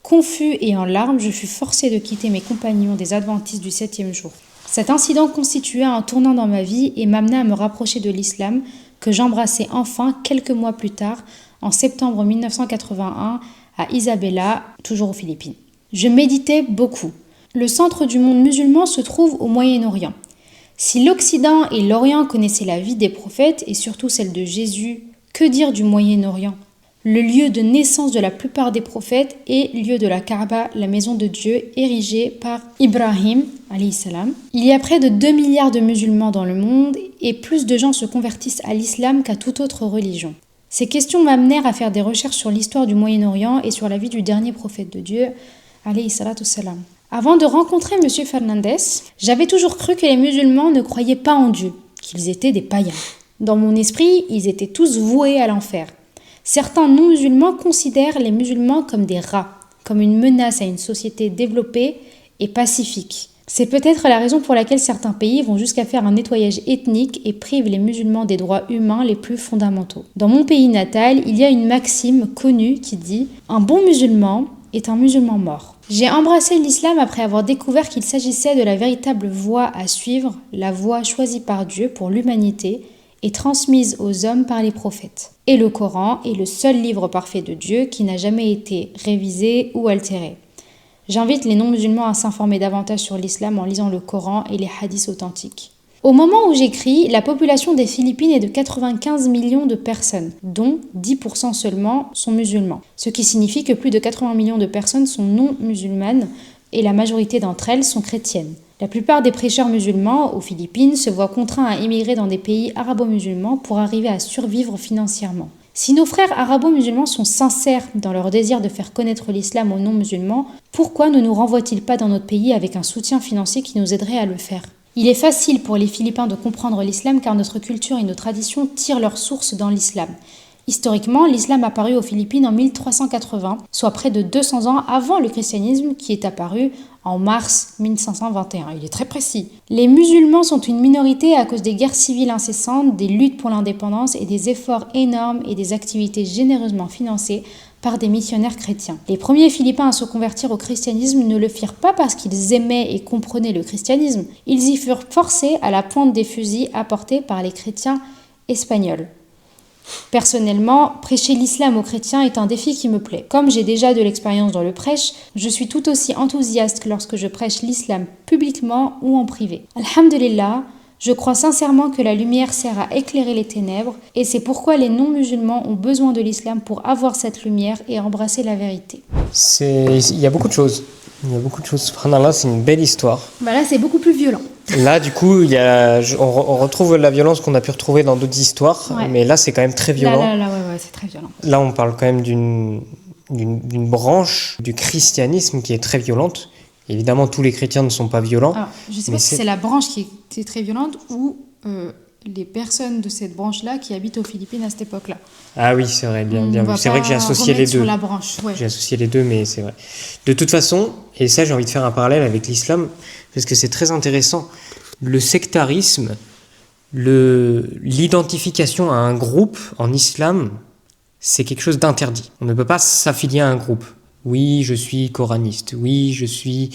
Confus et en larmes, je fus forcé de quitter mes compagnons des adventistes du 7e jour. Cet incident constitua un tournant dans ma vie et m'amena à me rapprocher de l'islam, que j'embrassai enfin quelques mois plus tard, en septembre 1981, à Isabela, toujours aux Philippines. Je méditais beaucoup. Le centre du monde musulman se trouve au Moyen-Orient. Si l'Occident et l'Orient connaissaient la vie des prophètes, et surtout celle de Jésus, que dire du Moyen-Orient ? Le lieu de naissance de la plupart des prophètes est lieu de la Kaaba, la maison de Dieu, érigée par Ibrahim, alayhi salam. Il y a près de 2 milliards de musulmans dans le monde et plus de gens se convertissent à l'islam qu'à toute autre religion. Ces questions m'amenèrent à faire des recherches sur l'histoire du Moyen-Orient et sur la vie du dernier prophète de Dieu, alayhi salatu salam. Avant de rencontrer M. Fernandez, j'avais toujours cru que les musulmans ne croyaient pas en Dieu, qu'ils étaient des païens. Dans mon esprit, ils étaient tous voués à l'enfer. Certains non-musulmans considèrent les musulmans comme des rats, comme une menace à une société développée et pacifique. C'est peut-être la raison pour laquelle certains pays vont jusqu'à faire un nettoyage ethnique et privent les musulmans des droits humains les plus fondamentaux. Dans mon pays natal, il y a une maxime connue qui dit « Un bon musulman est un musulman mort ». J'ai embrassé l'islam après avoir découvert qu'il s'agissait de la véritable voie à suivre, la voie choisie par Dieu pour l'humanité et transmise aux hommes par les prophètes. Et le Coran est le seul livre parfait de Dieu qui n'a jamais été révisé ou altéré. J'invite les non-musulmans à s'informer davantage sur l'islam en lisant le Coran et les hadiths authentiques. Au moment où j'écris, la population des Philippines est de 95 millions de personnes, dont 10% seulement sont musulmans. Ce qui signifie que plus de 80 millions de personnes sont non musulmanes et la majorité d'entre elles sont chrétiennes. La plupart des prêcheurs musulmans aux Philippines se voient contraints à émigrer dans des pays arabo-musulmans pour arriver à survivre financièrement. Si nos frères arabo-musulmans sont sincères dans leur désir de faire connaître l'islam aux non-musulmans, pourquoi ne nous renvoient-ils pas dans notre pays avec un soutien financier qui nous aiderait à le faire ? Il est facile pour les Philippins de comprendre l'islam car notre culture et nos traditions tirent leur source dans l'islam. Historiquement, l'islam apparut aux Philippines en 1380, soit près de 200 ans avant le christianisme qui est apparu en mars 1521. Il est très précis. Les musulmans sont une minorité à cause des guerres civiles incessantes, des luttes pour l'indépendance et des efforts énormes et des activités généreusement financées par des missionnaires chrétiens. Les premiers Philippins à se convertir au christianisme ne le firent pas parce qu'ils aimaient et comprenaient le christianisme. Ils y furent forcés à la pointe des fusils apportés par les chrétiens espagnols. Personnellement, prêcher l'islam aux chrétiens est un défi qui me plaît. Comme j'ai déjà de l'expérience dans le prêche, je suis tout aussi enthousiaste que lorsque je prêche l'islam publiquement ou en privé. Alhamdulillah, je crois sincèrement que la lumière sert à éclairer les ténèbres et c'est pourquoi les non-musulmans ont besoin de l'islam pour avoir cette lumière et embrasser la vérité. Il y a beaucoup de choses. Subhanallah, c'est une belle histoire. Bah là, c'est beaucoup plus violent. Là, du coup, on retrouve la violence qu'on a pu retrouver dans d'autres histoires, ouais. Mais là, c'est quand même très violent. Là, c'est très violent. Là, on parle quand même d'une branche du christianisme qui est très violente. Évidemment, tous les chrétiens ne sont pas violents. Alors, je ne sais pas si c'est la branche qui était très violente ou les personnes de cette branche-là qui habitent aux Philippines à cette époque-là. Ah oui, c'est vrai, bien vu. C'est vrai que j'ai associé les deux. Sur la branche, ouais. J'ai associé les deux, mais c'est vrai. De toute façon, et ça, j'ai envie de faire un parallèle avec l'islam, parce que c'est très intéressant. Le sectarisme, l'identification à un groupe en islam, c'est quelque chose d'interdit. On ne peut pas s'affilier à un groupe. Oui, je suis coraniste. Oui, je suis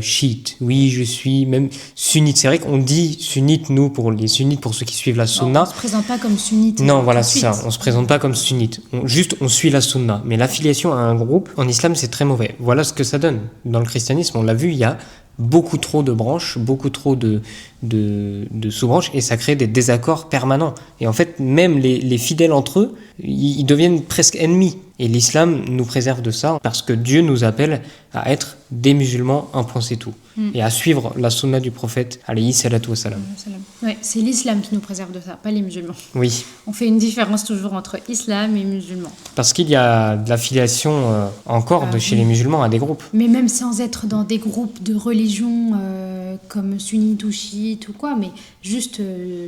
chiite. Oui, je suis même sunnite. C'est vrai qu'on dit sunnite, nous, pour les sunnites, pour ceux qui suivent la sunna. On ne se présente pas comme sunnite. Non, voilà, c'est ça. On ne se présente pas comme sunnite. On suit la sunna. Mais l'affiliation à un groupe, en islam, c'est très mauvais. Voilà ce que ça donne. Dans le christianisme, on l'a vu, il y a beaucoup trop de branches, beaucoup trop de sous-branches, et ça crée des désaccords permanents. Et en fait, même les fidèles entre eux, ils deviennent presque ennemis. Et l'islam nous préserve de ça, parce que Dieu nous appelle à être des musulmans, un point c'est tout. Et à suivre la sunna du prophète, alayhi salatu wassalam. Ouais, c'est l'islam qui nous préserve de ça, pas les musulmans. Oui. On fait une différence toujours entre islam et musulmans. Parce qu'il y a de l'affiliation encore chez les musulmans à des groupes. Mais même sans être dans des groupes de religion comme sunnite ou chiite ou quoi, mais juste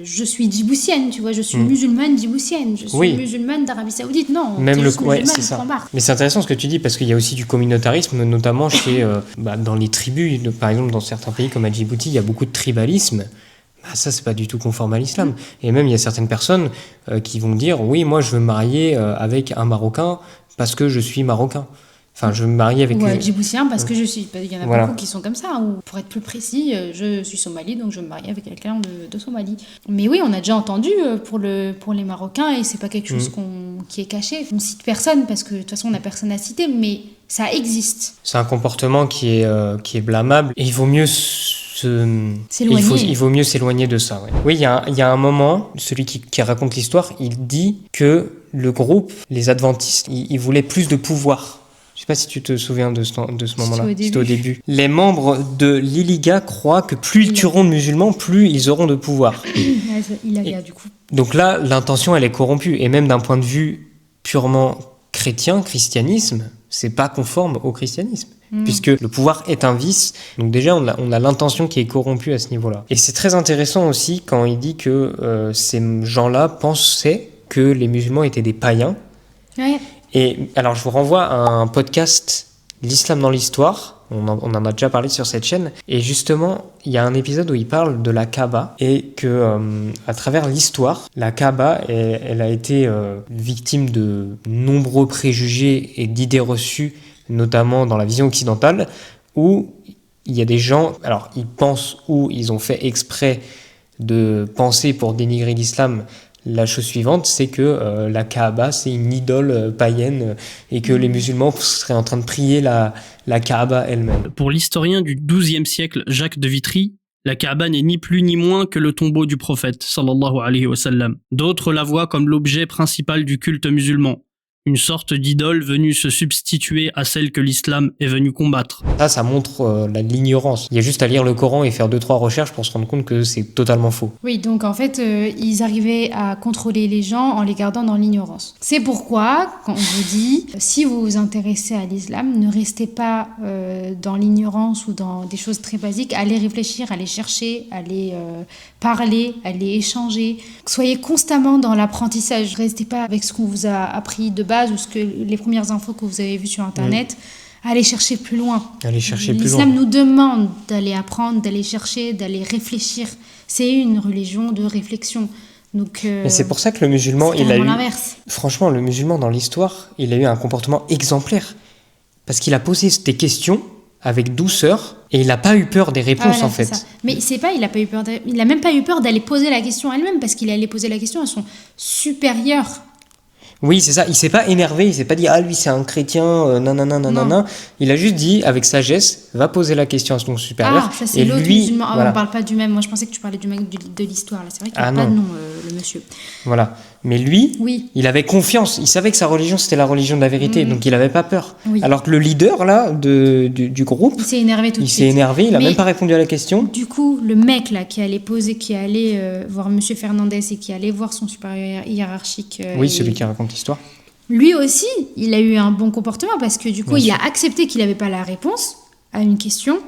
je suis djiboutienne, tu vois, je suis musulmane djiboutienne, je suis musulmane d'Arabie Saoudite, non. Même c'est ça. Mais c'est intéressant ce que tu dis, parce qu'il y a aussi du communautarisme, notamment chez, dans les tribus, par exemple dans certains pays comme à Djibouti, il y a beaucoup de tribalisme. Ça, c'est pas du tout conforme à l'islam. Et même, il y a certaines personnes qui vont dire, oui, moi, je veux me marier avec un Marocain parce que je suis Marocain. Enfin, je veux me marier avec... Ou un Djiboutien parce que je suis... Il y en a beaucoup qui sont comme ça. Ou pour être plus précis, je suis Somali, donc je veux me marier avec quelqu'un de Somalie. Mais oui, on a déjà entendu pour les Marocains, et c'est pas quelque chose qui est caché. On cite personne parce que de toute façon, on n'a personne à citer, mais ça existe. C'est un comportement qui est blâmable, et il vaut mieux il vaut mieux s'éloigner de ça. Ouais. Oui, il y a un moment, celui qui raconte l'histoire, il dit que le groupe, les adventistes, ils voulaient plus de pouvoir Je sais pas si tu te souviens de ce moment-là. C'était au début. Les membres de l'Iliga croient que plus ils tueront de musulmans, plus ils auront de pouvoir. Du coup. Donc là, l'intention, elle est corrompue. Et même d'un point de vue purement christianisme, c'est pas conforme au christianisme. Puisque le pouvoir est un vice. Donc déjà, on a l'intention qui est corrompue à ce niveau-là. Et c'est très intéressant aussi quand il dit que ces gens-là pensaient que les musulmans étaient des païens. Ouais. Et alors, je vous renvoie à un podcast, L'Islam dans l'Histoire. On en a déjà parlé sur cette chaîne. Et justement, il y a un épisode où il parle de la Kaaba et que, à travers l'histoire, la Kaaba, elle a été victime de nombreux préjugés et d'idées reçues, notamment dans la vision occidentale, où il y a des gens, alors ils pensent ou ils ont fait exprès de penser pour dénigrer l'islam. La chose suivante, c'est que la Kaaba, c'est une idole païenne et que les musulmans seraient en train de prier la Kaaba elle-même. Pour l'historien du XIIe siècle, Jacques de Vitry, la Kaaba n'est ni plus ni moins que le tombeau du prophète, sallallahu alayhi wa sallam. D'autres la voient comme l'objet principal du culte musulman, une sorte d'idole venue se substituer à celle que l'islam est venu combattre. Ça montre l'ignorance. Il y a juste à lire le Coran et faire 2-3 recherches pour se rendre compte que c'est totalement faux. Oui, donc en fait, ils arrivaient à contrôler les gens en les gardant dans l'ignorance. C'est pourquoi, quand on vous dit, si vous vous intéressez à l'islam, ne restez pas dans l'ignorance ou dans des choses très basiques. Allez réfléchir, allez chercher, allez parler, allez échanger. Soyez constamment dans l'apprentissage. Restez pas avec ce qu'on vous a appris de base ou les premières infos que vous avez vues sur Internet. Allez chercher plus loin. L'islam nous demande d'aller apprendre, d'aller chercher, d'aller réfléchir. C'est une religion de réflexion. Donc, mais c'est pour ça que le musulman, il a eu... l'inverse. Franchement, le musulman dans l'histoire, il a eu un comportement exemplaire. Parce qu'il a posé des questions avec douceur et il n'a pas eu peur des réponses en fait. Ça. Mais c'est pas, il a même pas eu peur d'aller poser la question elle-même parce qu'il allait poser la question à son supérieur. Oui, c'est ça. Il s'est pas énervé, il s'est pas dit ah lui c'est un chrétien, nanana. Il a juste dit avec sagesse, va poser la question à son supérieur. Ah, ça c'est l'autre musulman. Ah, voilà. On parle pas du même. Moi je pensais que tu parlais du mec de l'histoire. Là, c'est vrai qu'il n'y a pas de nom, le monsieur. Voilà. Mais lui, il avait confiance. Il savait que sa religion c'était la religion de la vérité, donc il n'avait pas peur. Oui. Alors que le leader là du groupe, il s'est énervé tout de suite. Il s'est énervé, il a même pas répondu à la question. Du coup, le mec là qui allait voir Monsieur Fernandez et qui allait voir son supérieur hiérarchique. Celui qui raconte l'histoire. Lui aussi, il a eu un bon comportement parce que du coup, il a accepté qu'il n'avait pas la réponse à une question.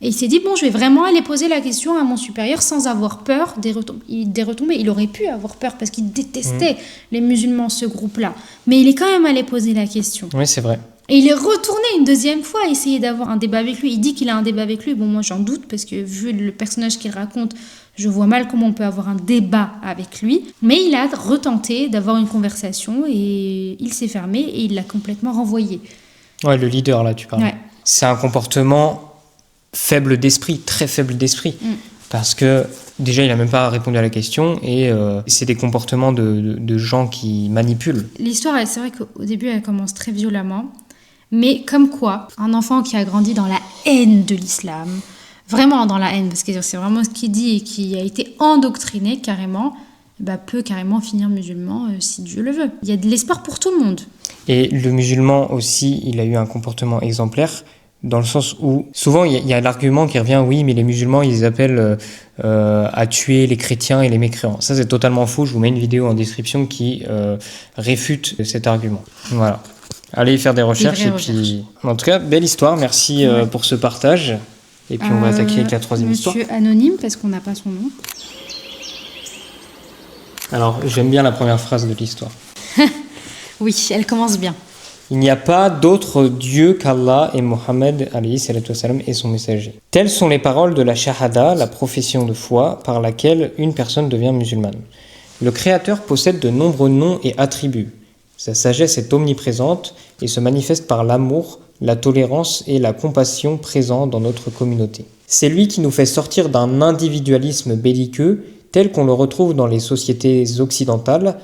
Et il s'est dit, bon, je vais vraiment aller poser la question à mon supérieur sans avoir peur des retombées. Il aurait pu avoir peur parce qu'il détestait les musulmans, ce groupe-là. Mais il est quand même allé poser la question. Oui, c'est vrai. Et il est retourné une deuxième fois à essayer d'avoir un débat avec lui. Il dit qu'il a un débat avec lui. Bon, moi, j'en doute parce que vu le personnage qu'il raconte, je vois mal comment on peut avoir un débat avec lui. Mais il a retenté d'avoir une conversation et il s'est fermé et il l'a complètement renvoyé. Ouais, le leader, là, tu parles. Ouais. C'est un comportement faible d'esprit, très faible d'esprit. Parce que déjà, il n'a même pas répondu à la question et c'est des comportements de gens qui manipulent. L'histoire, c'est vrai qu'au début, elle commence très violemment. Mais comme quoi, un enfant qui a grandi dans la haine de l'islam, vraiment dans la haine, parce que c'est vraiment ce qu'il dit et qui a été endoctriné carrément, peut carrément finir musulman si Dieu le veut. Il y a de l'espoir pour tout le monde. Et le musulman aussi, il a eu un comportement exemplaire, dans le sens où souvent il y a l'argument qui revient, oui, mais les musulmans, ils appellent à tuer les chrétiens et les mécréants. Ça, c'est totalement faux. Je vous mets une vidéo en description qui réfute cet argument. Voilà. Allez faire des recherches. Puis... En tout cas, belle histoire. Merci pour ce partage. Et puis on va attaquer avec la troisième histoire. Monsieur Anonyme, parce qu'on n'a pas son nom. Alors, j'aime bien la première phrase de l'histoire. Oui, elle commence bien. Il n'y a pas d'autre Dieu qu'Allah et Mohammed est son messager. Telles sont les paroles de la shahada, la profession de foi, par laquelle une personne devient musulmane. Le Créateur possède de nombreux noms et attributs. Sa sagesse est omniprésente et se manifeste par l'amour, la tolérance et la compassion présents dans notre communauté. C'est lui qui nous fait sortir d'un individualisme belliqueux tel qu'on le retrouve dans les sociétés occidentales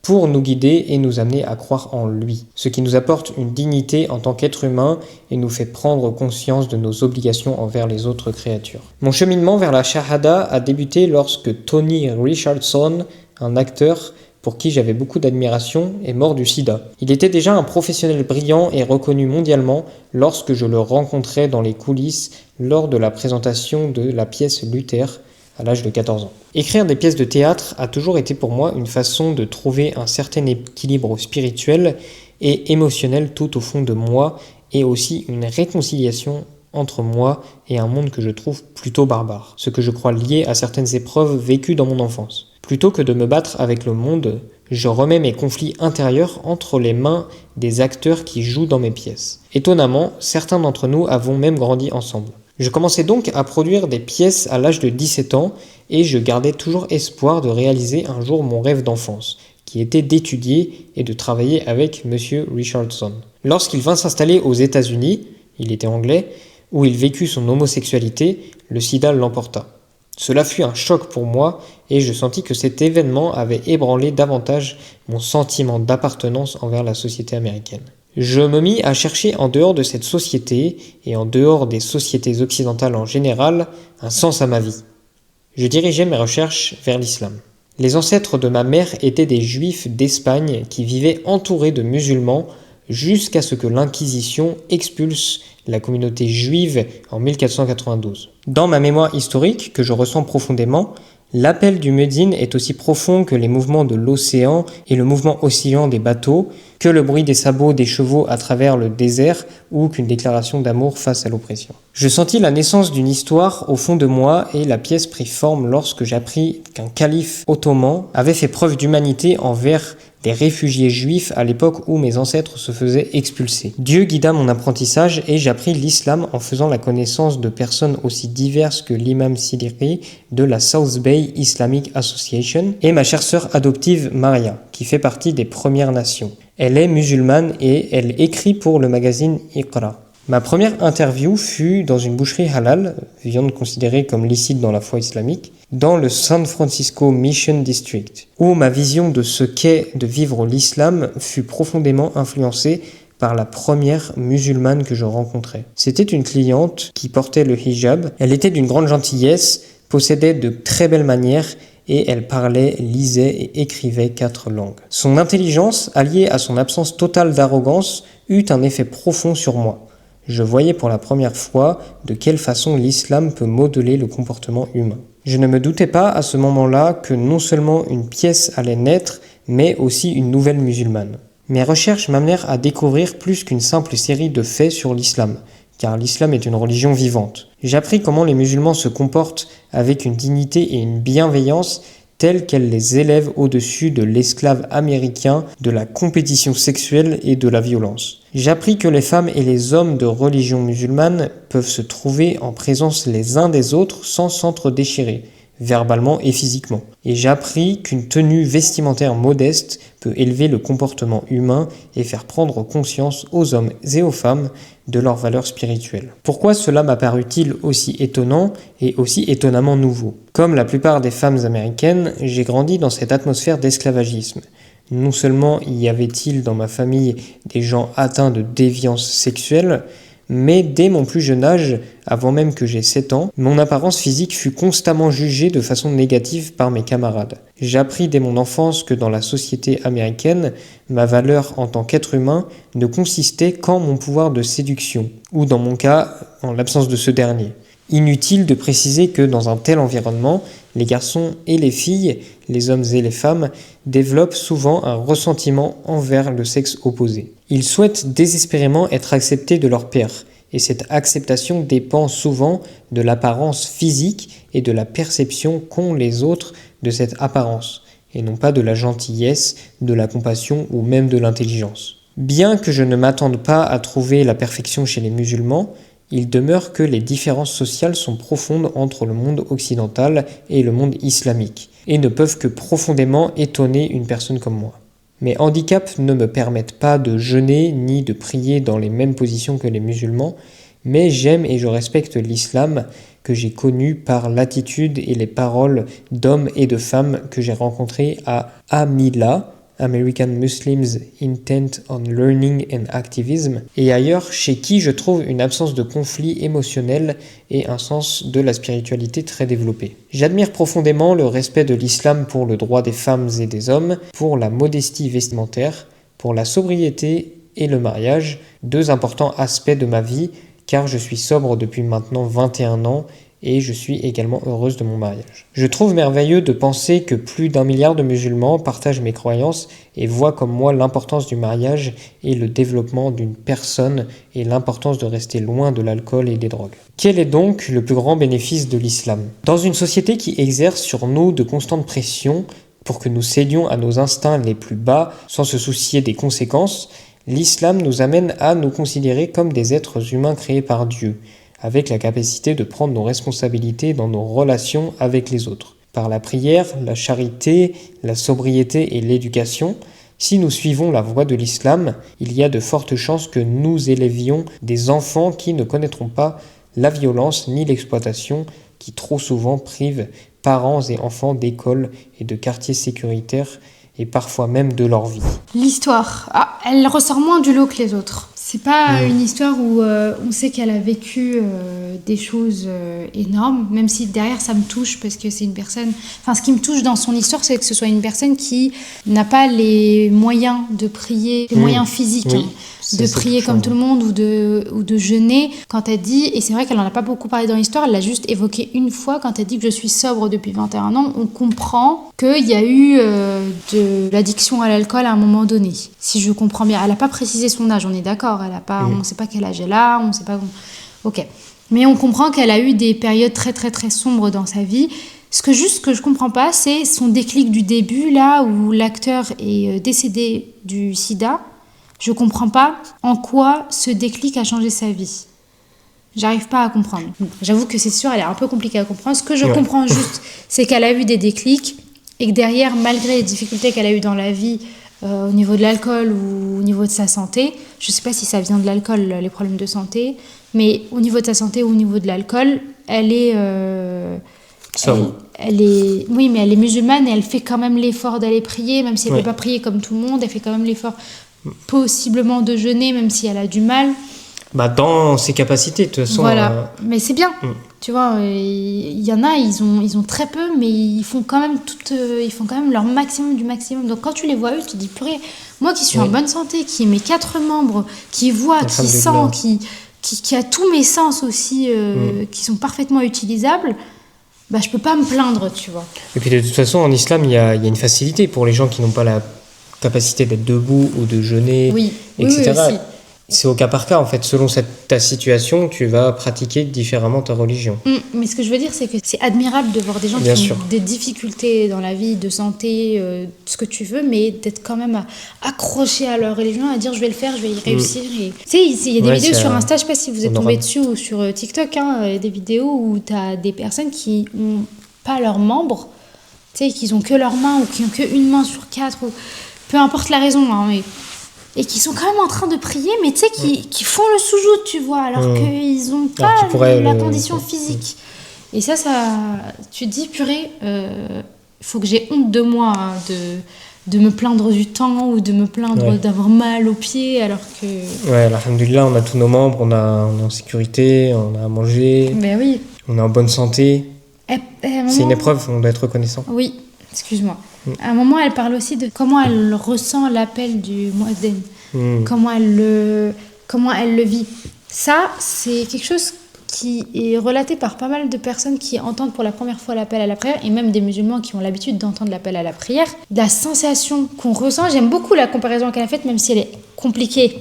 pour nous guider et nous amener à croire en lui, ce qui nous apporte une dignité en tant qu'être humain et nous fait prendre conscience de nos obligations envers les autres créatures. Mon cheminement vers la shahada a débuté lorsque Tony Richardson, un acteur, pour qui j'avais beaucoup d'admiration, est mort du sida. Il était déjà un professionnel brillant et reconnu mondialement lorsque je le rencontrais dans les coulisses lors de la présentation de la pièce Luther à l'âge de 14 ans. Écrire des pièces de théâtre a toujours été pour moi une façon de trouver un certain équilibre spirituel et émotionnel tout au fond de moi et aussi une réconciliation entre moi et un monde que je trouve plutôt barbare, ce que je crois lié à certaines épreuves vécues dans mon enfance. Plutôt que de me battre avec le monde, je remets mes conflits intérieurs entre les mains des acteurs qui jouent dans mes pièces. Étonnamment, certains d'entre nous avons même grandi ensemble. Je commençais donc à produire des pièces à l'âge de 17 ans et je gardais toujours espoir de réaliser un jour mon rêve d'enfance, qui était d'étudier et de travailler avec M. Richardson. Lorsqu'il vint s'installer aux États-Unis, il était anglais, où il vécut son homosexualité, le sida l'emporta. Cela fut un choc pour moi et je sentis que cet événement avait ébranlé davantage mon sentiment d'appartenance envers la société américaine. Je me mis à chercher en dehors de cette société et en dehors des sociétés occidentales en général un sens à ma vie. Je dirigeais mes recherches vers l'islam. Les ancêtres de ma mère étaient des juifs d'Espagne qui vivaient entourés de musulmans jusqu'à ce que l'Inquisition expulse la communauté juive en 1492. Dans ma mémoire historique, que je ressens profondément, l'appel du Médine est aussi profond que les mouvements de l'océan et le mouvement oscillant des bateaux, que le bruit des sabots des chevaux à travers le désert ou qu'une déclaration d'amour face à l'oppression. Je sentis la naissance d'une histoire au fond de moi et la pièce prit forme lorsque j'appris qu'un calife ottoman avait fait preuve d'humanité envers des réfugiés juifs à l'époque où mes ancêtres se faisaient expulser. Dieu guida mon apprentissage et j'appris l'islam en faisant la connaissance de personnes aussi diverses que l'imam Sidiri de la South Bay Islamic Association et ma chère sœur adoptive Maria, qui fait partie des Premières Nations. Elle est musulmane et elle écrit pour le magazine Iqra. Ma première interview fut dans une boucherie halal, viande considérée comme licite dans la foi islamique, dans le San Francisco Mission District, où ma vision de ce qu'est de vivre l'islam fut profondément influencée par la première musulmane que je rencontrais. C'était une cliente qui portait le hijab. Elle était d'une grande gentillesse, possédait de très belles manières et elle parlait, lisait et écrivait 4 langues. Son intelligence, alliée à son absence totale d'arrogance, eut un effet profond sur moi. Je voyais pour la première fois de quelle façon l'islam peut modeler le comportement humain. Je ne me doutais pas à ce moment-là que non seulement une pièce allait naître, mais aussi une nouvelle musulmane. Mes recherches m'amenèrent à découvrir plus qu'une simple série de faits sur l'islam, car l'islam est une religion vivante. J'appris comment les musulmans se comportent avec une dignité et une bienveillance telles qu'elles les élèvent au-dessus de l'esclave américain, de la compétition sexuelle et de la violence. J'appris que les femmes et les hommes de religion musulmane peuvent se trouver en présence les uns des autres sans s'entre-déchirer, verbalement et physiquement. Et j'appris qu'une tenue vestimentaire modeste peut élever le comportement humain et faire prendre conscience aux hommes et aux femmes de leurs valeurs spirituelles. Pourquoi cela m'apparut-il aussi étonnant et aussi étonnamment nouveau ? Comme la plupart des femmes américaines, j'ai grandi dans cette atmosphère d'esclavagisme. Non seulement y avait-il dans ma famille des gens atteints de déviance sexuelle, mais dès mon plus jeune âge, avant même que j'aie 7 ans, mon apparence physique fut constamment jugée de façon négative par mes camarades. J'appris dès mon enfance que dans la société américaine, ma valeur en tant qu'être humain ne consistait qu'en mon pouvoir de séduction, ou dans mon cas, en l'absence de ce dernier. Inutile de préciser que dans un tel environnement, les garçons et les filles, les hommes et les femmes, développent souvent un ressentiment envers le sexe opposé. Ils souhaitent désespérément être acceptés de leur père, et cette acceptation dépend souvent de l'apparence physique et de la perception qu'ont les autres de cette apparence, et non pas de la gentillesse, de la compassion ou même de l'intelligence. Bien que je ne m'attende pas à trouver la perfection chez les musulmans, il demeure que les différences sociales sont profondes entre le monde occidental et le monde islamique, et ne peuvent que profondément étonner une personne comme moi. Mes handicaps ne me permettent pas de jeûner ni de prier dans les mêmes positions que les musulmans, mais j'aime et je respecte l'islam que j'ai connu par l'attitude et les paroles d'hommes et de femmes que j'ai rencontrés à Amila, American Muslims Intent on Learning and Activism, et ailleurs, chez qui je trouve une absence de conflit émotionnel et un sens de la spiritualité très développé. J'admire profondément le respect de l'islam pour le droit des femmes et des hommes, pour la modestie vestimentaire, pour la sobriété et le mariage, deux importants aspects de ma vie, car je suis sobre depuis maintenant 21 ans et je suis également heureuse de mon mariage. Je trouve merveilleux de penser que plus d'1 milliard de musulmans partagent mes croyances et voient comme moi l'importance du mariage et le développement d'une personne et l'importance de rester loin de l'alcool et des drogues. Quel est donc le plus grand bénéfice de l'islam ? Dans une société qui exerce sur nous de constantes pressions pour que nous cédions à nos instincts les plus bas sans se soucier des conséquences, l'islam nous amène à nous considérer comme des êtres humains créés par Dieu, avec la capacité de prendre nos responsabilités dans nos relations avec les autres. Par la prière, la charité, la sobriété et l'éducation, si nous suivons la voie de l'islam, il y a de fortes chances que nous élevions des enfants qui ne connaîtront pas la violence ni l'exploitation qui trop souvent privent parents et enfants d'écoles et de quartiers sécuritaires et parfois même de leur vie. L'histoire, elle ressort moins du lot que les autres. C'est pas une histoire où on sait qu'elle a vécu des choses énormes, même si derrière ça me touche parce que c'est une personne... Enfin, ce qui me touche dans son histoire, c'est que ce soit une personne qui n'a pas les moyens de prier, les moyens physiques, oui. de prier comme tout le monde ou de jeûner. Quand elle dit, et c'est vrai qu'elle n'en a pas beaucoup parlé dans l'histoire, elle l'a juste évoqué une fois quand elle dit que je suis sobre depuis 21 ans, on comprend qu'il y a eu de l'addiction à l'alcool à un moment donné. Si je comprends bien, elle n'a pas précisé son âge, on est d'accord, elle a pas, on ne sait pas quel âge elle a, on ne sait pas... Ok. Mais on comprend qu'elle a eu des périodes très très très sombres dans sa vie. Ce que je comprends pas, c'est son déclic du début, là où l'acteur est décédé du sida. Je comprends pas en quoi ce déclic a changé sa vie. J'arrive pas à comprendre. J'avoue que c'est sûr, elle est un peu compliquée à comprendre. Ce que je comprends juste, c'est qu'elle a eu des déclics et que derrière, malgré les difficultés qu'elle a eues dans la vie, au niveau de l'alcool ou au niveau de sa santé, je sais pas si ça vient de l'alcool, les problèmes de santé, mais au niveau de sa santé ou au niveau de l'alcool, elle est... oui, mais elle est musulmane et elle fait quand même l'effort d'aller prier, même si elle ne peut pas prier comme tout le monde, elle fait quand même l'effort possiblement de jeûner, même si elle a du mal. Dans ses capacités, de toute façon. Voilà, mais c'est bien. Tu vois, il y en a, ils ont très peu, mais ils font quand même leur maximum du maximum. Donc quand tu les vois eux, tu te dis purée, moi qui suis en bonne santé, qui ai mes 4 membres, qui voit, qui sent, qui a tous mes sens aussi, qui sont parfaitement utilisables, je peux pas me plaindre, tu vois. Et puis de toute façon, en islam, il y a une facilité pour les gens qui n'ont pas la capacité d'être debout ou de jeûner, etc. Oui, c'est au cas par cas, en fait. Selon ta situation, tu vas pratiquer différemment ta religion. Mais ce que je veux dire, c'est que c'est admirable de voir des gens qui ont des difficultés dans la vie, de santé, ce que tu veux, mais d'être quand même accrochés à leur religion, à dire je vais le faire, je vais y réussir. Tu sais, il y a des vidéos sur Insta, je sais pas si vous êtes tombé dessus, ou sur TikTok, des vidéos où tu as des personnes qui n'ont pas leurs membres, tu sais, qui ont que leurs mains ou qui ont qu'une main sur 4, ou peu importe la raison, et qui sont quand même en train de prier, mais tu sais, qui font le soujoud, tu vois, alors qu'ils n'ont pas la condition physique. Et ça, tu te dis, purée, faut que j'ai honte de moi, de me plaindre du temps ou de me plaindre d'avoir mal aux pieds, alors que... Ouais, alhamdoulilah, on a tous nos membres, on est en sécurité, on a à manger, on est en bonne santé. C'est une épreuve, on doit être reconnaissant. Oui, excuse-moi. À un moment, elle parle aussi de comment elle ressent l'appel du muezzin, comment elle le vit. Ça, c'est quelque chose qui est relaté par pas mal de personnes qui entendent pour la première fois l'appel à la prière, et même des musulmans qui ont l'habitude d'entendre l'appel à la prière. La sensation qu'on ressent, j'aime beaucoup la comparaison qu'elle a faite, même si elle est compliquée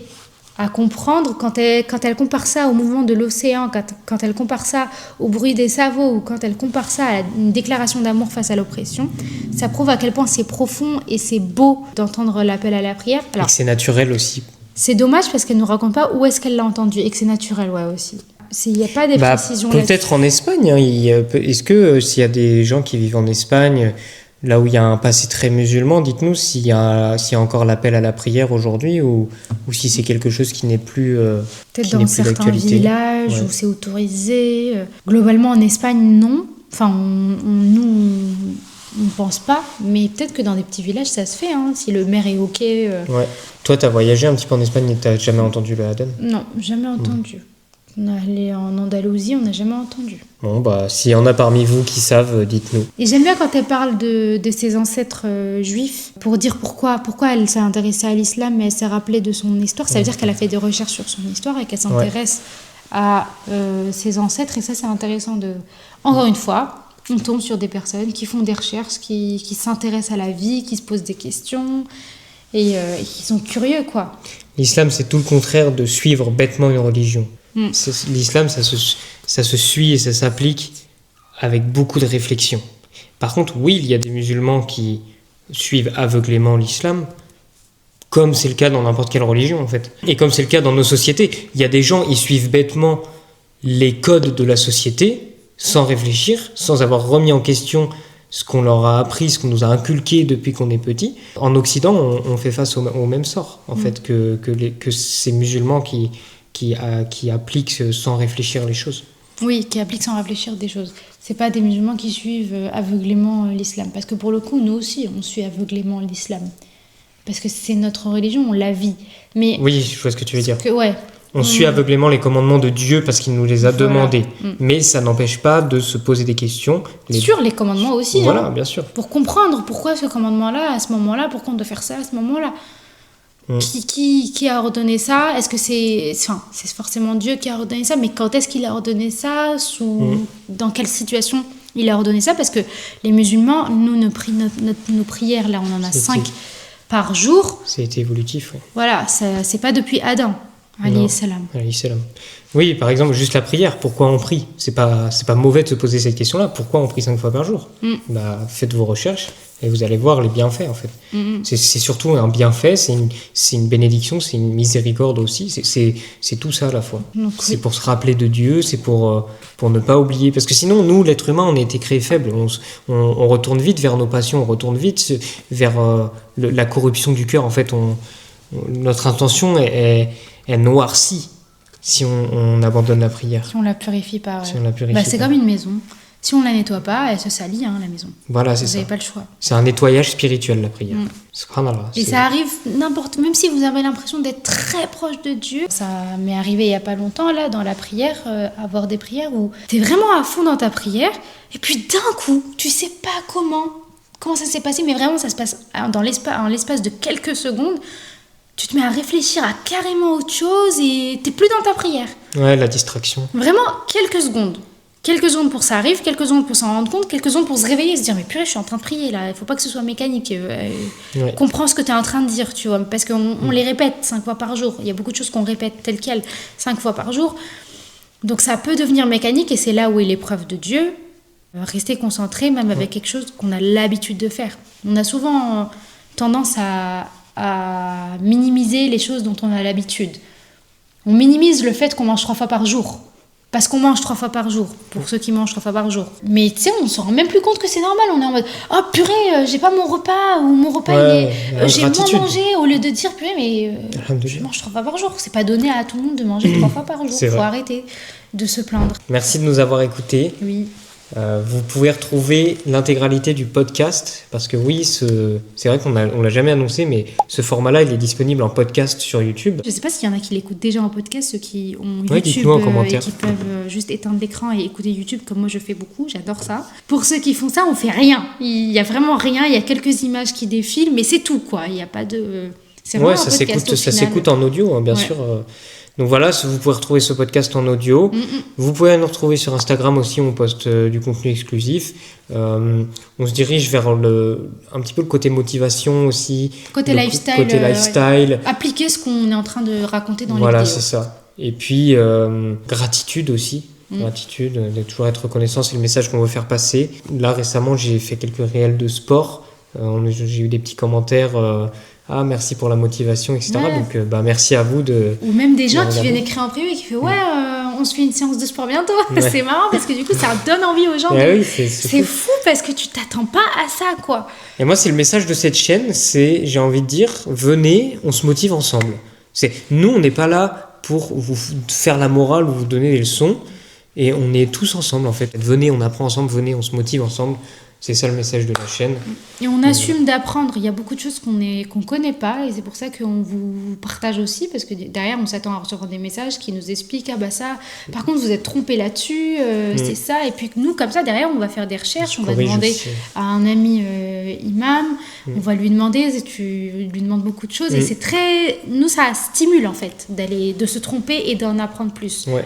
à comprendre, quand elle compare ça au mouvement de l'océan, quand elle compare ça au bruit des saveaux, ou quand elle compare ça à une déclaration d'amour face à l'oppression, ça prouve à quel point c'est profond et c'est beau d'entendre l'appel à la prière. Alors, et que c'est naturel aussi. C'est dommage parce qu'elle ne nous raconte pas où est-ce qu'elle l'a entendu, et que c'est naturel, aussi. Il n'y a pas des précisions peut-être là-dessus. En Espagne, est-ce que s'il y a des gens qui vivent en Espagne, là où il y a un passé très musulman, dites-nous s'il y a encore l'appel à la prière aujourd'hui ou si c'est quelque chose qui n'est plus peut-être dans certains villages où c'est autorisé. Globalement, en Espagne, non. Enfin, nous, On ne pense pas, mais peut-être que dans des petits villages, ça se fait, hein, si le maire est OK. Ouais. Toi, t'as voyagé un petit peu en Espagne et t'as jamais entendu le adhan? Non, jamais entendu. On est allé en Andalousie, on n'a jamais entendu. Bon, s'il y en a parmi vous qui savent, dites-nous. Et j'aime bien quand elle parle de ses ancêtres juifs, pour dire pourquoi elle s'est intéressée à l'islam, mais elle s'est rappelée de son histoire. Ça veut dire qu'elle a fait des recherches sur son histoire et qu'elle s'intéresse à ses ancêtres. Et ça, c'est intéressant de... Encore une fois, on tombe sur des personnes qui font des recherches, qui s'intéressent à la vie, qui se posent des questions et qui sont curieux, quoi. L'islam, c'est tout le contraire de suivre bêtement une religion. L'islam, ça se suit et ça s'applique avec beaucoup de réflexion. Par contre, oui, il y a des musulmans qui suivent aveuglément l'islam, comme c'est le cas dans n'importe quelle religion, en fait. Et comme c'est le cas dans nos sociétés. Il y a des gens, ils suivent bêtement les codes de la société, sans réfléchir, sans avoir remis en question ce qu'on leur a appris, ce qu'on nous a inculqué depuis qu'on est petit. En Occident, on fait face au même sort, en fait, que ces musulmans qui appliquent sans réfléchir les choses. Oui, qui appliquent sans réfléchir des choses. C'est pas des musulmans qui suivent aveuglément l'islam. Parce que pour le coup, nous aussi, on suit aveuglément l'islam. Parce que c'est notre religion, on la vit. Mais oui, je vois ce que tu veux dire. On suit aveuglément les commandements de Dieu parce qu'il nous les a demandés. Mais ça n'empêche pas de se poser des questions. Sur les commandements aussi. Voilà, hein, bien sûr. Pour comprendre pourquoi ce commandement-là, à ce moment-là, pourquoi on doit faire ça à ce moment-là. Qui a ordonné ça? Est-ce que c'est forcément Dieu qui a ordonné ça? Mais quand est-ce qu'il a ordonné ça? Dans quelle situation il a ordonné ça? Parce que les musulmans, nous, nos prières, là, on en a 5 par jour. C'est évolutif, oui. Voilà, c'est pas depuis Adam, alayhi salam. Oui, par exemple, juste la prière, pourquoi on prie? C'est pas mauvais de se poser cette question-là. Pourquoi on prie 5 fois par jour? Faites vos recherches et vous allez voir les bienfaits, en fait. C'est surtout un bienfait, c'est une bénédiction, c'est une miséricorde aussi. C'est tout ça à la fois. Donc, c'est pour se rappeler de Dieu, c'est pour ne pas oublier. Parce que sinon, nous, l'être humain, on a été créé faible. On retourne vite vers nos passions, on retourne vite vers la corruption du cœur. En fait, notre intention est noircie si on abandonne la prière. Si on la purifie pas. Si on la purifie c'est pas. Comme une maison. Si on la nettoie pas, elle se salit, la maison. Voilà, c'est ça. Vous n'avez pas le choix. C'est un nettoyage spirituel, la prière. Subhanallah. Et ça arrive même si vous avez l'impression d'être très proche de Dieu. Ça m'est arrivé il y a pas longtemps, là, dans la prière, avoir des prières où t'es vraiment à fond dans ta prière, et puis d'un coup, tu sais pas comment ça s'est passé, mais vraiment, ça se passe en l'espace de quelques secondes. Tu te mets à réfléchir à carrément autre chose et t'es plus dans ta prière. Ouais, la distraction. Vraiment, quelques secondes. Quelques secondes pour ça arrive, quelques secondes pour s'en rendre compte, quelques secondes pour se réveiller et se dire mais purée, je suis en train de prier là, il faut pas que ce soit mécanique. Comprends ce que tu es en train de dire, tu vois, parce qu'on les répète 5 fois par jour. Il y a beaucoup de choses qu'on répète telles quelles 5 fois par jour. Donc ça peut devenir mécanique et c'est là où est l'épreuve de Dieu. Rester concentré même avec quelque chose qu'on a l'habitude de faire. On a souvent tendance à minimiser les choses dont on a l'habitude. On minimise le fait qu'on mange 3 fois par jour. Parce qu'on mange 3 fois par jour, pour ceux qui mangent 3 fois par jour. Mais tu sais, on s'en rend même plus compte que c'est normal. On est en mode « Oh purée, j'ai pas mon repas » ou « Mon repas, j'ai moins mangé » au lieu de dire « Purée, mais je mange 3 fois par jour. » C'est pas donné à tout le monde de manger 3 fois par jour. Faut arrêter de se plaindre. Merci de nous avoir écoutés. Oui. Vous pouvez retrouver l'intégralité du podcast parce que oui, c'est vrai qu'on l'a jamais annoncé, mais ce format-là, il est disponible en podcast sur YouTube. Je sais pas s'il y en a qui l'écoutent déjà en podcast, ceux qui ont YouTube dites-nous en commentaire. Et qui peuvent juste éteindre l'écran et écouter YouTube comme moi je fais beaucoup, j'adore ça. Pour ceux qui font ça, on fait rien. Il y a vraiment rien, il y a quelques images qui défilent, mais c'est tout quoi. Il y a pas de. C'est vraiment un podcast. Ça s'écoute en audio, hein, bien sûr. Donc voilà, vous pouvez retrouver ce podcast en audio. Vous pouvez nous retrouver sur Instagram aussi, on poste du contenu exclusif. On se dirige vers un petit peu le côté motivation aussi. Côté lifestyle. Appliquer ce qu'on est en train de raconter dans les vidéos. Voilà, c'est ça. Et puis, gratitude aussi. Gratitude, de toujours être reconnaissant, c'est le message qu'on veut faire passer. Là, récemment, j'ai fait quelques réels de sport. J'ai eu des petits commentaires... merci pour la motivation, etc. Donc, merci à vous de... Ou même des gens qui viennent écrire en privé et qui font on se fait une séance de sport bientôt. C'est marrant parce que du coup, ça donne envie aux gens. C'est fou parce que tu t'attends pas à ça, quoi. Et moi, c'est le message de cette chaîne, j'ai envie de dire, venez, on se motive ensemble. Nous, on n'est pas là pour vous faire la morale ou vous donner des leçons. Et on est tous ensemble, en fait. Venez, on apprend ensemble, venez, on se motive ensemble. C'est ça le message de la chaîne. Et on assume d'apprendre. Il y a beaucoup de choses qu'on connaît pas et c'est pour ça qu'on vous partage aussi parce que derrière on s'attend à recevoir des messages qui nous expliquent ah bah ça par contre vous êtes trompé là-dessus c'est ça et puis nous comme ça derrière on va faire des recherches, on va demander à un ami imam, on va lui demander, tu lui demandes beaucoup de choses et c'est très nous ça stimule en fait de se tromper et d'en apprendre plus. Ouais.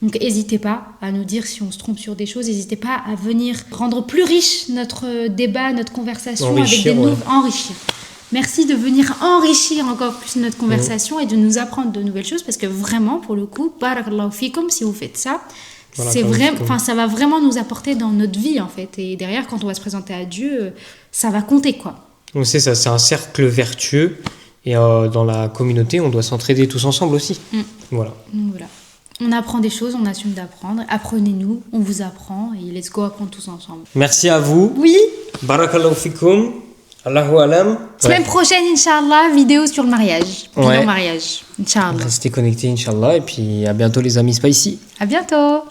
Donc n'hésitez pas à nous dire si on se trompe sur des choses, n'hésitez pas à venir rendre plus riche notre débat, notre conversation enrichir. Merci de venir enrichir encore plus notre conversation et de nous apprendre de nouvelles choses parce que vraiment pour le coup, barakallahu fikum si vous faites ça, c'est vrai, ça va vraiment nous apporter dans notre vie en fait et derrière quand on va se présenter à Dieu, ça va compter quoi. Donc c'est ça, c'est un cercle vertueux et dans la communauté, on doit s'entraider tous ensemble aussi. Voilà. On apprend des choses, on assume d'apprendre. Apprenez-nous, on vous apprend et let's go apprendre tous ensemble. Merci à vous. Oui. Barakallahu fikum. Allahu alam. Semaine prochaine, Inch'Allah, vidéo sur le mariage. Bilan mariage. Inch'Allah. Restez connectés, Inch'Allah. Et puis à bientôt les amis Spicy. À bientôt.